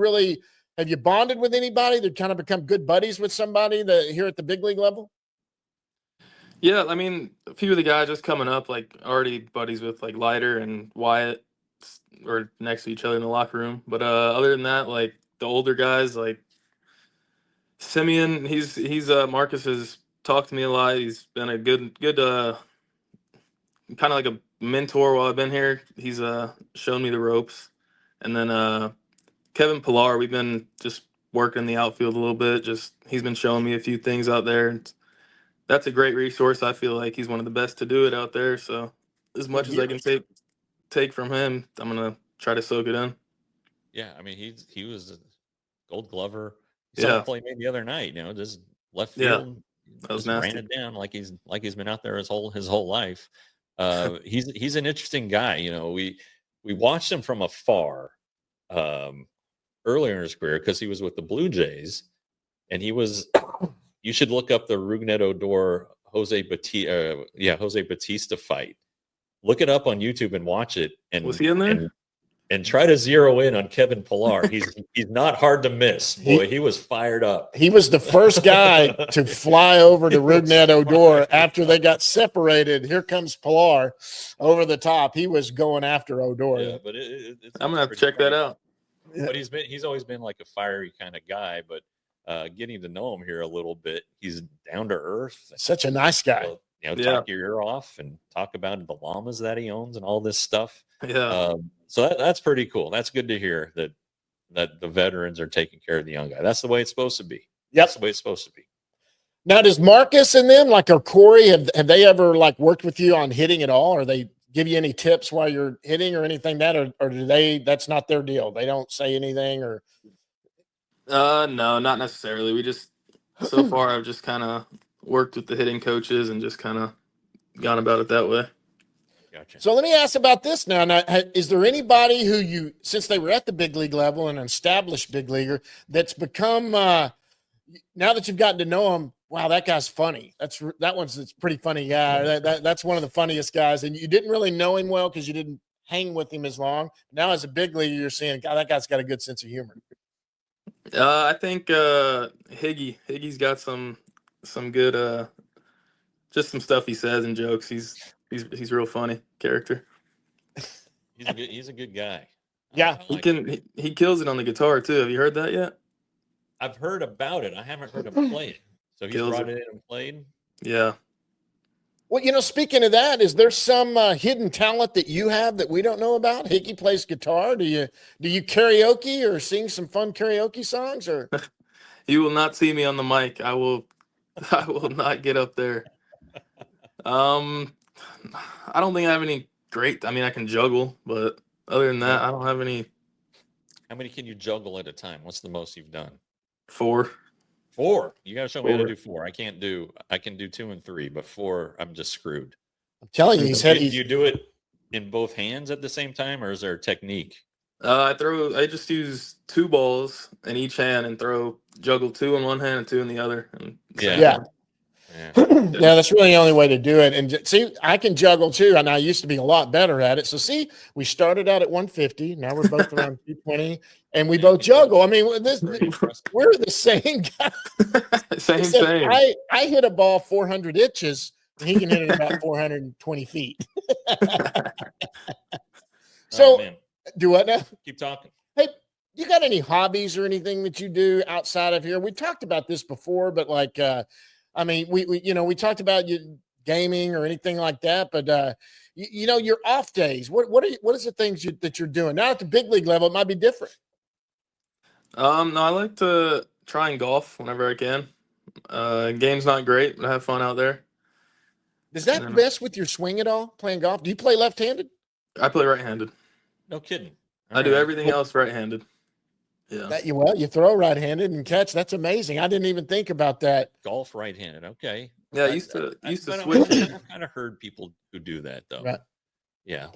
bonded with anybody that kind of become good buddies with somebody here at the big league level? Yeah, I mean, a few of the guys just coming up, like already buddies with like Leiter and Wyatt, or next to each other in the locker room. But other than that, like the older guys, like Simeon, he's Marcus has talked to me a lot. He's been a good kind of like a mentor while I've been here. He's shown me the ropes. And then Kevin Pillar, we've been just working in the outfield a little bit. Just he's been showing me a few things out there. That's a great resource. I feel like he's one of the best to do it out there. So as much as I can take from him, I'm gonna try to soak it in. yeah, I mean he was a Gold Glover. He saw him play maybe the other night. Just left field. That was just ran nasty. it down like he's been out there his whole life. He's an interesting guy. You know, we watched him from afar earlier in his career because he was with the Blue Jays, and he was. You should look up the Rougned Odor Jose Batista fight. Look it up on YouTube and watch it. And Was he in there? And try to zero in on Kevin Pillar. He's not hard to miss. Boy, he was fired up. He was the first guy to fly over to Rougned Odor after they got separated. Here comes Pillar over the top. He was going after Odor. Yeah, but I'm gonna have to check that out. But he's always been like a fiery kind of guy. But getting to know him here a little bit, he's down to earth. Such a nice guy. Talk your ear off and talk about the llamas that he owns and all this stuff. Yeah. So that's pretty cool. That's good to hear that the veterans are taking care of the young guy. That's the way it's supposed to be. Yep. That's the way it's supposed to be. Now, does Marcus and them, like, or Corey, have they ever like worked with you on hitting at all? Or they give you any tips while you're hitting or anything or do they? That's not their deal. They don't say anything or. No, not necessarily. We just so far I've just kind of worked with the hitting coaches and just kind of gone about it that way. Gotcha. So let me ask about this now. Now, is there anybody who since they were at the big league level, an established big leaguer, that's become now that you've gotten to know him? Wow, that guy's funny. That's a pretty funny guy. That's one of the funniest guys, and you didn't really know him well because you didn't hang with him as long. Now, as a big leaguer, you're seeing, God, that guy's got a good sense of humor. I think Higgy's got some good just some stuff he says and jokes. He's real funny character. He's a good guy. Yeah, he kills it on the guitar too. Have you heard that yet? I've heard about it. I haven't heard him play it. So he brought it in and played. Yeah. Well, speaking of that, is there some hidden talent that you have that we don't know about? Hickey plays guitar. Do you karaoke or sing some fun karaoke songs? Or you will not see me on the mic. I will not get up there. I don't think I have any great. I mean, I can juggle, but other than that, I don't have any. How many can you juggle at a time? What's the most you've done? 4. 4. You got to show me how to do 4. I can do 2 and 3, but 4, I'm just screwed. I'm telling you, Do you do it in both hands at the same time, or is there a technique? I just use 2 balls in each hand and juggle 2 in one hand and 2 in the other. And yeah. Yeah, that's really the only way to do it. And see, I can juggle too, and I used to be a lot better at it. So see, we started out at 150. Now we're both around 220, and we both juggle. I mean, we're the same guy. Same. I hit a ball 400 inches, and he can hit it about 420 feet. So, do what now? Keep talking. Hey, you got any hobbies or anything that you do outside of here? We talked about this before, but like, I mean, we talked about you gaming or anything like that, but your off days. What is the things that you're doing now at the big league level? It might be different. No, I like to try and golf whenever I can. Game's not great, but I have fun out there. Does that mess with your swing at all? Playing golf? Do you play left-handed? I play right-handed. No kidding. I do everything else right-handed. Yeah. You throw right-handed and catch. That's amazing. I didn't even think about that. Golf right-handed. Okay. Yeah, I used to switch. I've kind of heard people who do that though. Right. Yeah,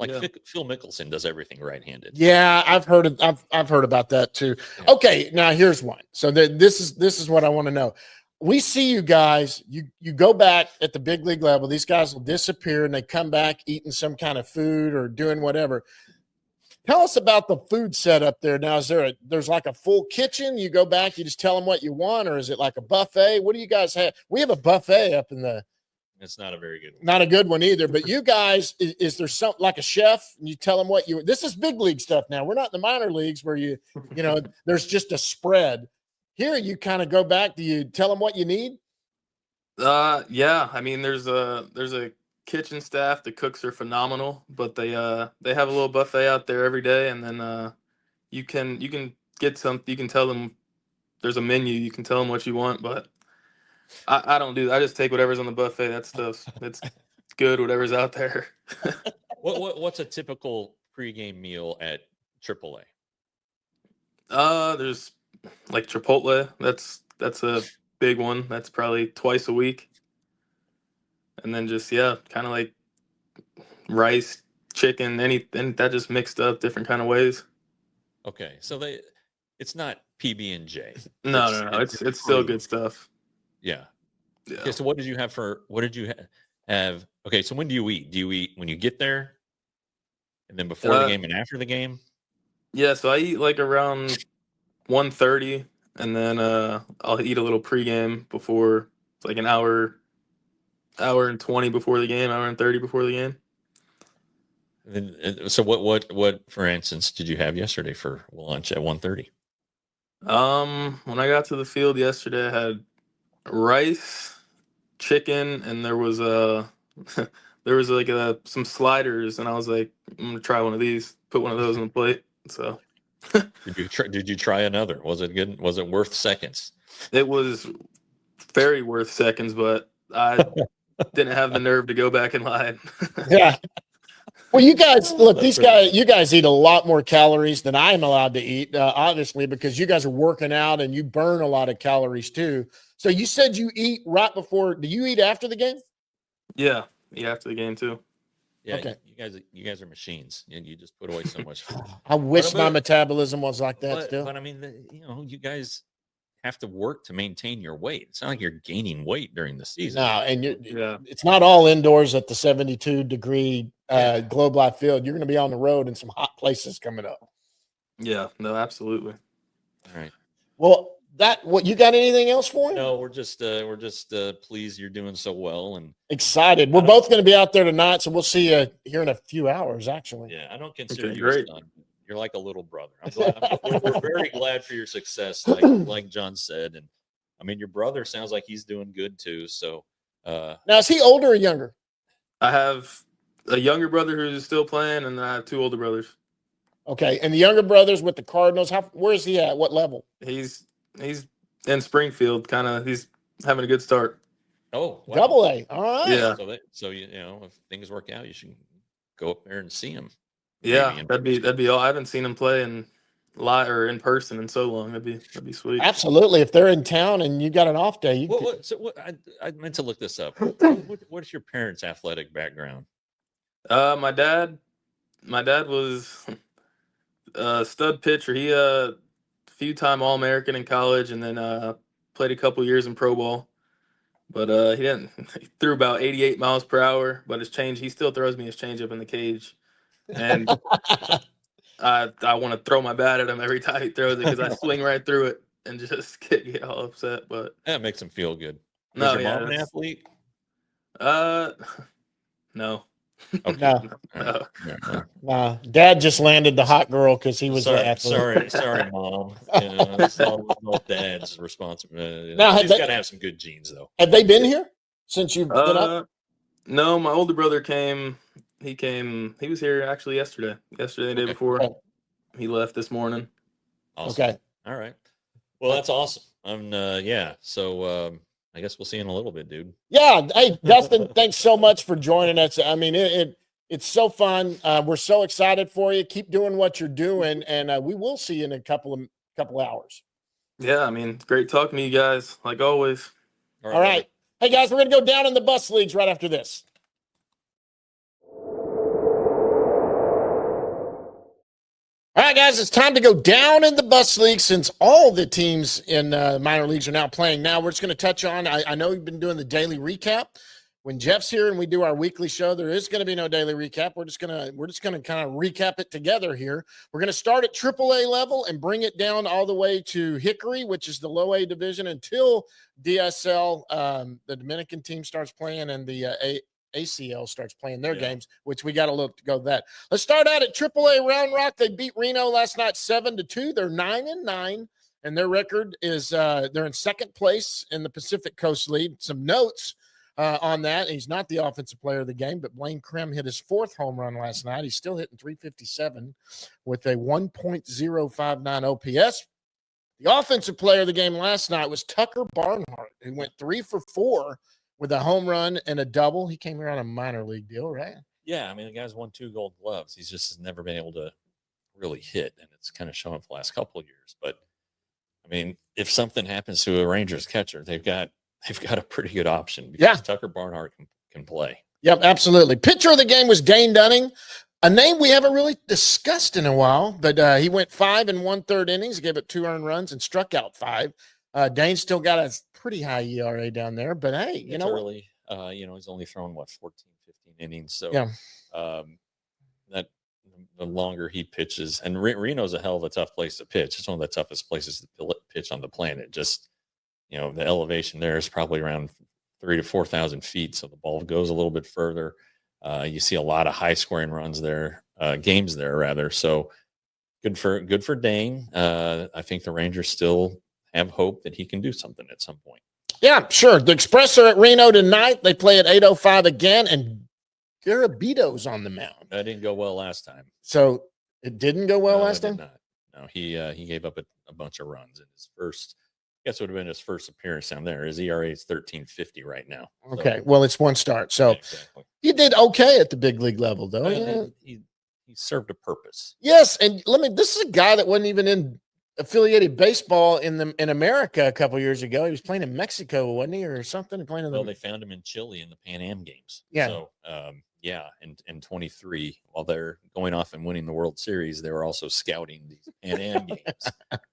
Phil Mickelson does everything right-handed. Yeah, I've heard about that too. Yeah. Okay, now here's one. So this is what I want to know. We see you guys. You go back at the big league level. These guys will disappear and they come back eating some kind of food or doing whatever. Tell us about the food setup there. Now, there's like a full kitchen? You go back, you just tell them what you want, or is it like a buffet? What do you guys have? We have a buffet up in the. It's not a very good one. Not a good one either. But you guys, is there something like a chef? And you tell them what you. This is big league stuff now. We're not in the minor leagues where there's just a spread. Here, you kind of go back. Do you tell them what you need? Yeah. I mean, there's a kitchen staff. The cooks are phenomenal, but they have a little buffet out there every day, and then you can get some. You can tell them there's a menu. You can tell them what you want, but I don't do that. I just take whatever's on the buffet. That stuff, it's good. Whatever's out there. What's a typical pregame meal at AAA? There's like Chipotle. That's a big one. That's probably twice a week. And then just, yeah, kind of like rice, chicken, anything that just mixed up different kind of ways. Okay, so it's not PB&J. No. It's still free. good stuff. Yeah. Yeah. Okay, so what did you have? Okay, so when do you eat? Do you eat when you get there, and then before the game and after the game? Yeah, so I eat like around 1:30, and then I'll eat a little pregame before, like an hour and 20 before the game, hour and 30 before the game. So what for instance did you have yesterday for lunch at 1:30? When I got to the field yesterday, I had rice, chicken, and there was there was like some sliders, and I was like, I'm gonna try one of these, put one of those on the plate. So Did you try another? Was it good? Was it worth seconds? it was very worth seconds, but I didn't have the nerve to go back and lie. Yeah. Well, you guys look, That's you guys eat a lot more calories than I'm allowed to eat, obviously, because you guys are working out and you burn a lot of calories too. So you said you eat right before. Do you eat after the game? Yeah, after the game too. Yeah, Okay. you guys are machines. You just put away so much food. I wish But- my metabolism was like that But, still. but I mean, you guys have to work to maintain your weight. It's not like you're gaining weight during the season. No, and Yeah. it's not all indoors at the 72-degree Globe Life Field. You're going to be on the road in some hot places coming up. Yeah, no, absolutely. All right. Well, you got anything else for him? No, we're just pleased you're doing so well, and Excited. We're both going to be out there tonight, so we'll see you here in a few hours, actually. yeah, I don't consider Okay, you great. a son. You're like a little brother. I'm glad. We're very glad for your success, like John said, and I mean your brother sounds like he's doing good too. So Now, is he older or younger? I have a younger brother who's still playing, and I have two older brothers. Okay, and the younger brother's with the Cardinals. Where is he at? What level? He's in Springfield, kind of. He's having a good start. oh, wow. Double A. All right. Yeah. So you know if things work out, you should go up there and see him. Yeah, Maybe. that'd be all. I haven't seen him play in live or in person in so long. That'd be sweet. Absolutely. If they're in town and you got an off day, you could. I meant to look this up. What is your parents' athletic background? My dad was a stud pitcher. He few-time All-American in college, and then played a couple years in pro ball. But he didn't. He threw about 88 miles per hour. But he still throws me his changeup in the cage, and I want to throw my bat at him every time he throws it because I swing right through it and just get all upset. But That makes him feel good. no, Was your yeah, mom an athlete? no. Okay. No. All right. Yeah, Nah, Dad just landed the hot girl because he was the athlete. sorry, mom. It's all dad's responsibility. Now, He's got to have some good genes, though. Have they been here since you've been up? No, my older brother came. He was here actually yesterday. The day before. Okay. He left this morning. Awesome. Okay. All right. Well, that's awesome. So I guess we'll see you in a little bit, dude. Yeah. Hey, Dustin, thanks so much for joining us. I mean, it's so fun. We're so excited for you. Keep doing what you're doing, and we will see you in a couple hours. Yeah, I mean, great talking to you guys, like always. All right. Hey, guys, we're going to go down in the bus leagues right after this. All right, guys, it's time to go down in the bus league since all the teams in minor leagues are now playing. Now we're just going to touch on, I know you've been doing the daily recap. When Jeff's here and we do our weekly show, there is going to be no daily recap. We're just going to kind of recap it together here. We're going to start at AAA level and bring it down all the way to Hickory, which is the low A division, until DSL, the Dominican team, starts playing, and the ACL starts playing their games, which we got to look to go that. Let's start out at AAA Round Rock. They beat Reno last night 7-2. They're 9-9, and their record is they're in second place in the Pacific Coast League. Some notes on that. He's not the offensive player of the game, but Blaine Krim hit his fourth home run last night. He's still hitting 357 with a 1.059 OPS. The offensive player of the game last night was Tucker Barnhart, who went 3 for 4 with a home run and a double. He came here on a minor league deal, right? Yeah, I mean, the guy's won 2 Gold Gloves. He's just never been able to really hit, and it's kind of shown for the last couple of years. But I mean, if something happens to a Rangers catcher, they've got a pretty good option because Yeah. Tucker Barnhart can play. Yep, absolutely. Pitcher of the game was Dane Dunning, a name we haven't really discussed in a while, but he went 5 1/3 innings, gave up 2 earned runs, and struck out 5. Dane still got a pretty high ERA down there, but hey, It's early. He's only thrown 14, 15 innings, so yeah, that the longer he pitches, and Reno's a hell of a tough place to pitch. It's one of the toughest places to pitch on the planet. Just the elevation there is probably around 3,000 to 4,000 feet, so the ball goes a little bit further. You see a lot of high scoring runs there, games there rather. So good for Dane. I think the Rangers still have hope that he can do something at some point. Yeah, sure. The Express are at Reno tonight. They play at 8:05 again, and Garabito's on the mound. That didn't go well last time. So it didn't go well last it time? did not. No, he gave up a bunch of runs in his first. I guess would have been his first appearance down there. His ERA is 13.50 right now. Okay, well, it's one start. So exactly. he did okay at the big league level, though. Well, he served a purpose. Yes, and this is a guy that wasn't even in affiliated baseball in America a couple years ago. He was playing in Mexico, wasn't he, or something? Playing in Well, they found him in Chile in the Pan Am Games. Yeah. So, in 23, while they're going off and winning the World Series, they were also scouting these Pan Am Games.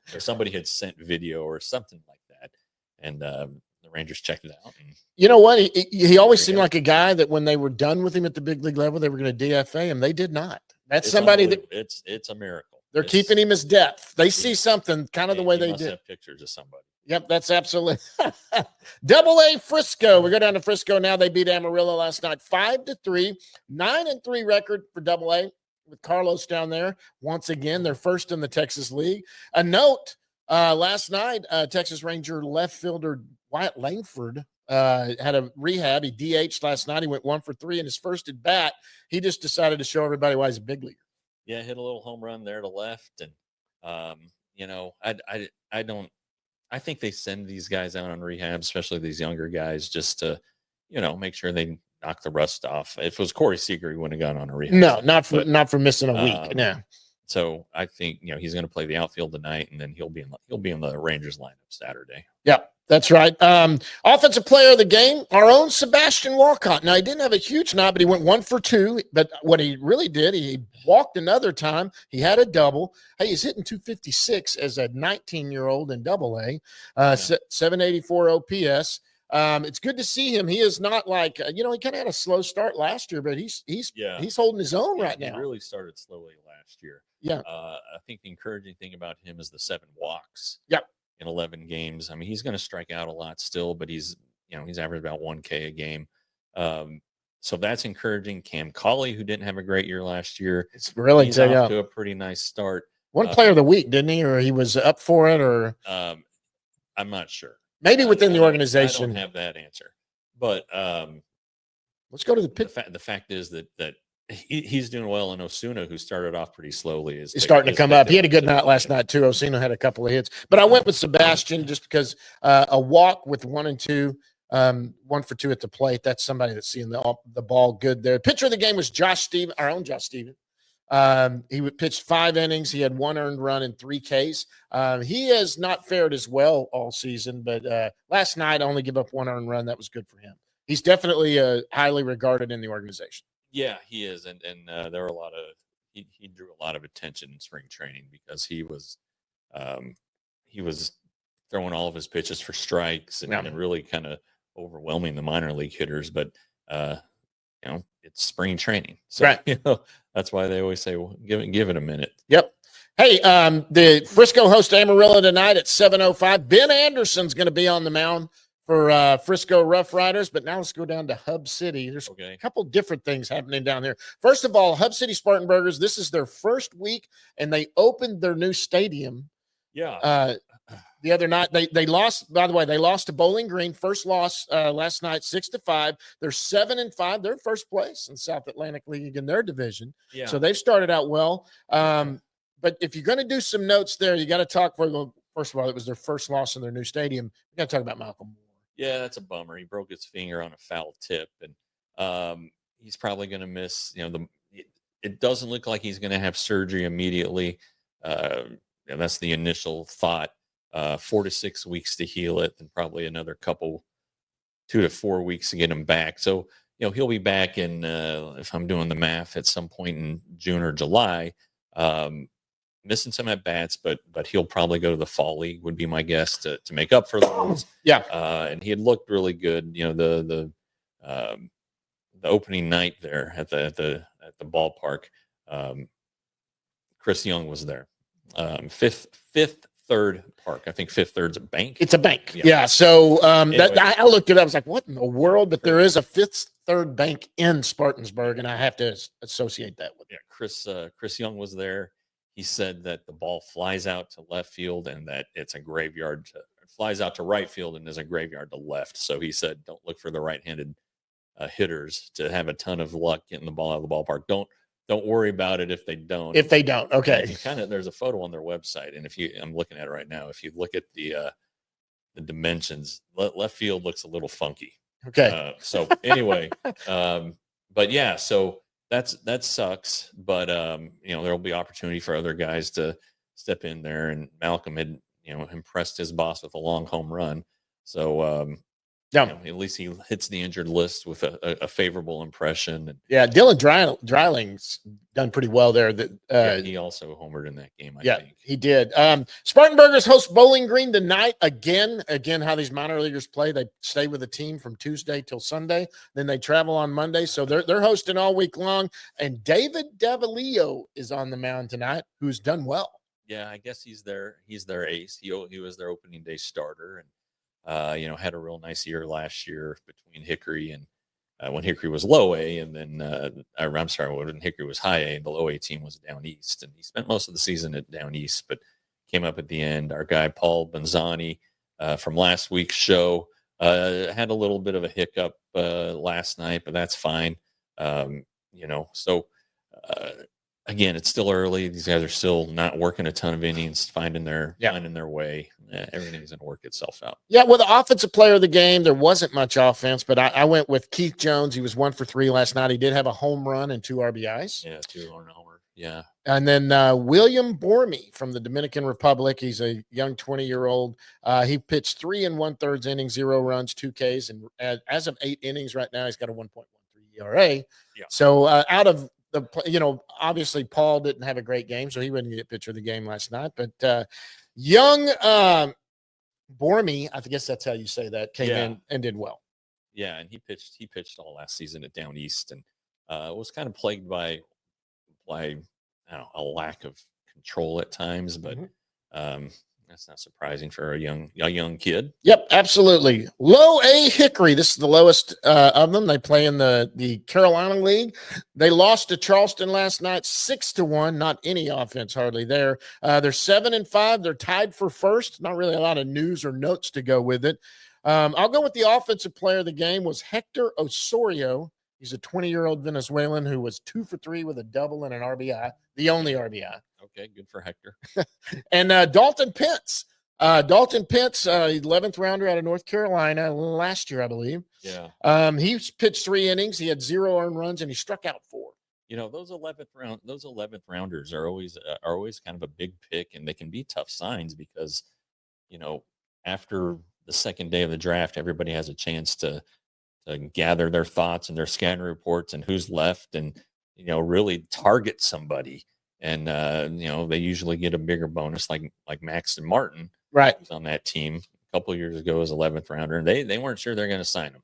So somebody had sent video or something like that, and the Rangers checked it out. And you know what? He always seemed like a guy that when they were done with him at the big league level, they were going to DFA him. They did not. That's somebody that it's a miracle. They're keeping him as depth. They see something kind of the way they must did. Have pictures of somebody. Yep, that's absolutely. Double-A Frisco. We go down to Frisco now. They beat Amarillo last night 5-3, 9-3 record for Double-A with Carlos down there. Once again, they're first in the Texas League. A note, last night, Texas Ranger left fielder Wyatt Langford had a rehab. He DH'd last night. He went 1 for 3 in his first at bat. He just decided to show everybody why he's a big leaguer. Yeah, hit a little home run there to left, and I think they send these guys out on rehab, especially these younger guys, just to make sure they knock the rust off. If it was Corey Seager, he wouldn't have gone on a rehab. No, not for missing a week. No. So I think he's going to play the outfield tonight, and then he'll be in the Rangers lineup Saturday. Yeah. That's right. Offensive player of the game, our own Sebastian Walcott. Now, he didn't have a huge night, but he went 1 for 2. But what he really did, he walked another time. He had a double. Hey, he's hitting 256 as a 19-year-old in Double-A, 784 OPS. It's good to see him. He is not like, he kind of had a slow start last year, but he's holding his own right now. He really started slowly last year. Yeah. I think the encouraging thing about him is the 7 walks. Yep. In 11 games. I mean, he's going to strike out a lot still, but he's averaged about 1K a game. So that's encouraging. Cam Colley, who didn't have a great year last year, it's really he's off to a pretty nice start. One player of the week, didn't he? Or he was up for it, or I'm not sure. Maybe within the organization. I don't have that answer. But let's go to the pick. The fact is that he's doing well, and Osuna, who started off pretty slowly, is starting to come up. He had a good night last night too. Osuna had a couple of hits, but I went with Sebastian just because a walk with 1 and 2, 1 for 2 at the plate. That's somebody that's seeing the ball good there. Pitcher of the game was our own Josh Stevens. He pitched 5 innings. He had 1 earned run and 3 Ks. He has not fared as well all season, but last night only give up 1 earned run. That was good for him. He's definitely highly regarded in the organization. Yeah, he is, and there were a lot of he drew a lot of attention in spring training because he was throwing all of his pitches for strikes and really kind of overwhelming the minor league hitters. But it's spring training, so right. That's why they always say, well, give it a minute. Yep. Hey, the Frisco host Amarillo tonight at 7:05. Ben Anderson's going to be on the mound for Frisco Rough Riders, but now let's go down to Hub City. There's a couple different things happening down there. First of all, Hub City Spartanburgers, this is their first week, and they opened their new stadium. Yeah. The other night, they lost. By the way, they lost to Bowling Green. First loss last night, 6-5. They're 7-5. They're in first place in South Atlantic League in their division. Yeah. So they've started out well. But if you're going to do some notes there, you got to talk first of all, it was their first loss in their new stadium. We got to talk about Malcolm Moore. Yeah, that's a bummer. He broke his finger on a foul tip, and he's probably going to miss. It doesn't look like he's going to have surgery immediately. That's the initial thought. 4 to 6 weeks to heal it, and probably another 2 to 4 weeks to get him back. So, he'll be back in, if I'm doing the math, at some point in June or July. Missing some at bats, but he'll probably go to the fall league, would be my guess, to make up for those. Yeah. And he had looked really good. The opening night there at the ballpark. Chris Young was there. Fifth Third Park. I think Fifth Third's a bank. It's a bank. Yeah. So Anyway. I looked it up. I was like, what in the world? But there is a Fifth Third Bank in Spartansburg, and I have to associate that with it. Yeah, Chris Young was there. He said that the ball flies out to left field and that it's a graveyard. It flies out to right field and is a graveyard to left. So he said, don't look for the right-handed hitters to have a ton of luck getting the ball out of the ballpark. Don't worry about it if they don't. If they don't, okay. There's a photo on their website, and I'm looking at it right now. If you look at the dimensions, left field looks a little funky. Okay. So anyway, but yeah, so that sucks. But there'll be opportunity for other guys to step in there, and Malcolm had impressed his boss with a long home run. So at least he hits the injured list with a favorable impression. And, yeah, Dylan Dreiling's done pretty well there. He also homered in that game, I think. He did. Spartanburgers host Bowling Green tonight again. How these minor leaguers play, they stay with the team from Tuesday till Sunday. Then they travel on Monday. So they're hosting all week long. And David Davalillo is on the mound tonight, who's done well. Yeah, I guess he's their ace. He was their opening day starter, and had a real nice year last year between Hickory and when Hickory was low A, and then I'm sorry, when Hickory was high A, the low A team was down east, and he spent most of the season at down east, but came up at the end. Our guy Paul Benzani from last week's show had a little bit of a hiccup last night, but that's fine. So again, it's still early. These guys are still not working a ton of innings, finding their way. Everything's going to work itself out. Yeah, well, the offensive player of the game, there wasn't much offense, but I went with Keith Jones. He was 1 for 3 last night. He did have a home run and 2 RBIs. Yeah, 2 on homer. Yeah. And then William Bormy from the Dominican Republic. He's a young 20-year-old. He pitched 3 1/3 innings, 0 runs, 2 Ks. And as of 8 innings right now, he's got a 1.13 ERA. Yeah. So out of obviously Paul didn't have a great game, so he wouldn't get pitcher of the game last night. But young Bormy, I guess that's how you say that, came in and did well. Yeah, and he pitched all last season at Down East, and was kind of plagued by a lack of control at times, but that's not surprising for a young kid. Yep, absolutely. Low A Hickory. This is the lowest of them. They play in the Carolina League. They lost to Charleston last night, 6-1. Not any offense hardly there. They're 7-5. They're tied for first. Not really a lot of news or notes to go with it. I'll go with the offensive player of the game was Hector Osorio. He's a 20-year-old Venezuelan who was 2 for 3 with a double and an RBI, the only RBI. Okay, good for Hector. And Dalton Pence. 11th rounder out of North Carolina last year, I believe. Yeah. He pitched 3 innings. He had 0 earned runs, and he struck out 4. Those 11th rounders are always kind of a big pick, and they can be tough signs because, after the second day of the draft, everybody has a chance to gather their thoughts and their scouting reports and who's left, and really target somebody. And they usually get a bigger bonus, like Maxton Martin, right? Who's on that team a couple of years ago as 11th rounder, and they weren't sure they're going to sign him,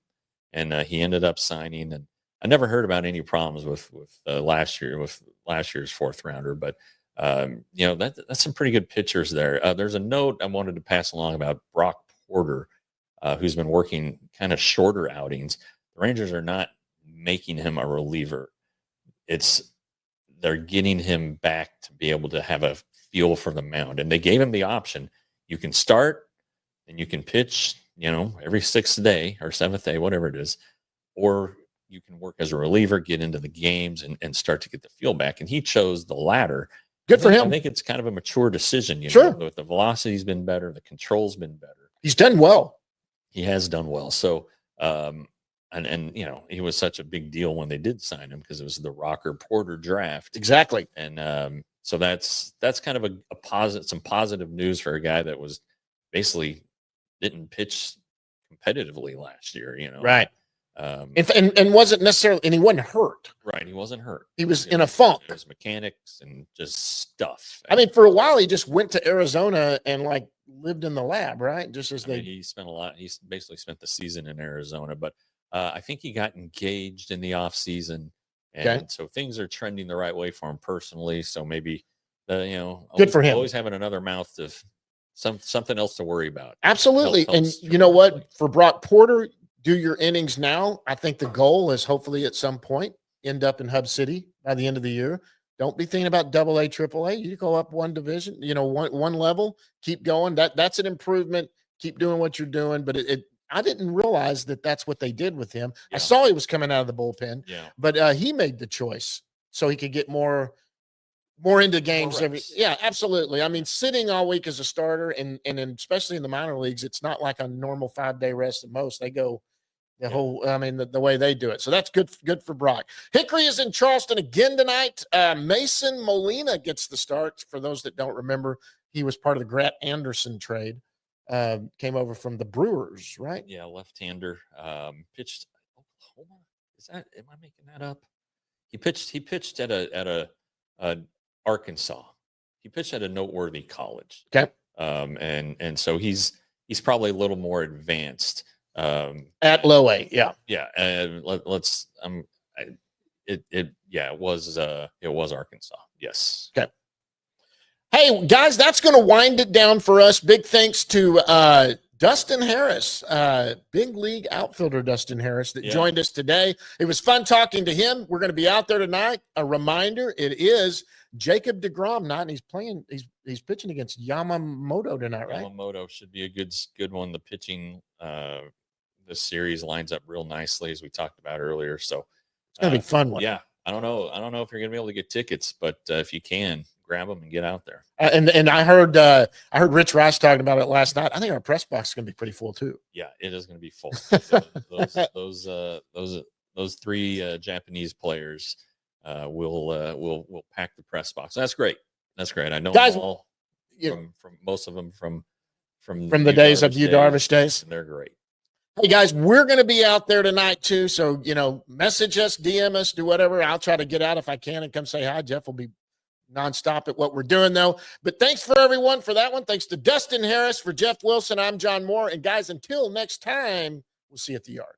and he ended up signing. And I never heard about any problems with last year's 4th rounder, but that's some pretty good pitchers there. There's a note I wanted to pass along about Brock Porter, who's been working kind of shorter outings. The Rangers are not making him a reliever. They're getting him back to be able to have a feel for the mound. And they gave him the option. You can start and you can pitch, every 6th day or 7th day, whatever it is, or you can work as a reliever, get into the games and start to get the feel back. And he chose the latter. Good for him. I think it's kind of a mature decision. Sure. The velocity's been better. The control's been better. He's done well. He has done well. So, and he was such a big deal when they did sign him because it was the Rocker Porter draft. Exactly. And so that's kind of a positive, some positive news for a guy that was basically didn't pitch competitively last year. Right. Um, And wasn't necessarily, and he wasn't hurt. right. He wasn't hurt. He was in a funk. It was mechanics and just stuff. I mean, for a while, he just went to Arizona and like lived in the lab, right? Just as he spent a lot. He basically spent the season in Arizona, but I think he got engaged in the off season, and so things are trending the right way for him personally. So maybe, good for him. Always having another mouth to something else to worry about. Absolutely. And you know what? For Brock Porter, do your innings now. I think the goal is hopefully at some point end up in Hub City by the end of the year. Don't be thinking about AA, AAA. You go up one division, one level, keep going. That's an improvement. Keep doing what you're doing. But I didn't realize that that's what they did with him. Yeah. I saw he was coming out of the bullpen, but he made the choice so he could get more into games yeah, absolutely. I mean, sitting all week as a starter and especially in the minor leagues, it's not like a normal 5-day rest at most. They go the way they do it. So that's good for Brock. Hickory is in Charleston again tonight. Mason Molina gets the start. For those that don't remember, he was part of the Grant Anderson trade. Came over from the Brewers, right? Yeah, left-hander. Pitched Oklahoma. Am I making that up? He pitched at a Arkansas. He pitched at a noteworthy college. Okay. And so he's probably a little more advanced. At low A, yeah. Yeah. And it was Arkansas. Yes. Okay. Hey guys, that's going to wind it down for us. Big thanks to Dustin Harris, big league outfielder Dustin Harris that joined us today. It was fun talking to him. We're going to be out there tonight. A reminder, it is Jacob deGrom night, and he's pitching against Yamamoto tonight, right? Yamamoto should be a good one. The pitching this series lines up real nicely, as we talked about earlier. So it's going to be a fun one. Yeah. I don't know if you're going to be able to get tickets, but if you can, grab them and get out there. And I heard Rich Rice talking about it last night. I think our press box is going to be pretty full too. Yeah, it is going to be full. those three Japanese players will pack the press box. That's great. I know guys, them all from most of them from the days of Darvish days. And they're great. Hey guys, we're going to be out there tonight too. So, message us, DM us, do whatever. I'll try to get out if I can and come say hi. Jeff will be nonstop at what we're doing though. But thanks for everyone for that one. Thanks to Dustin Harris. For Jeff Wilson, I'm John Moore. And guys, until next time, we'll see you at the yard.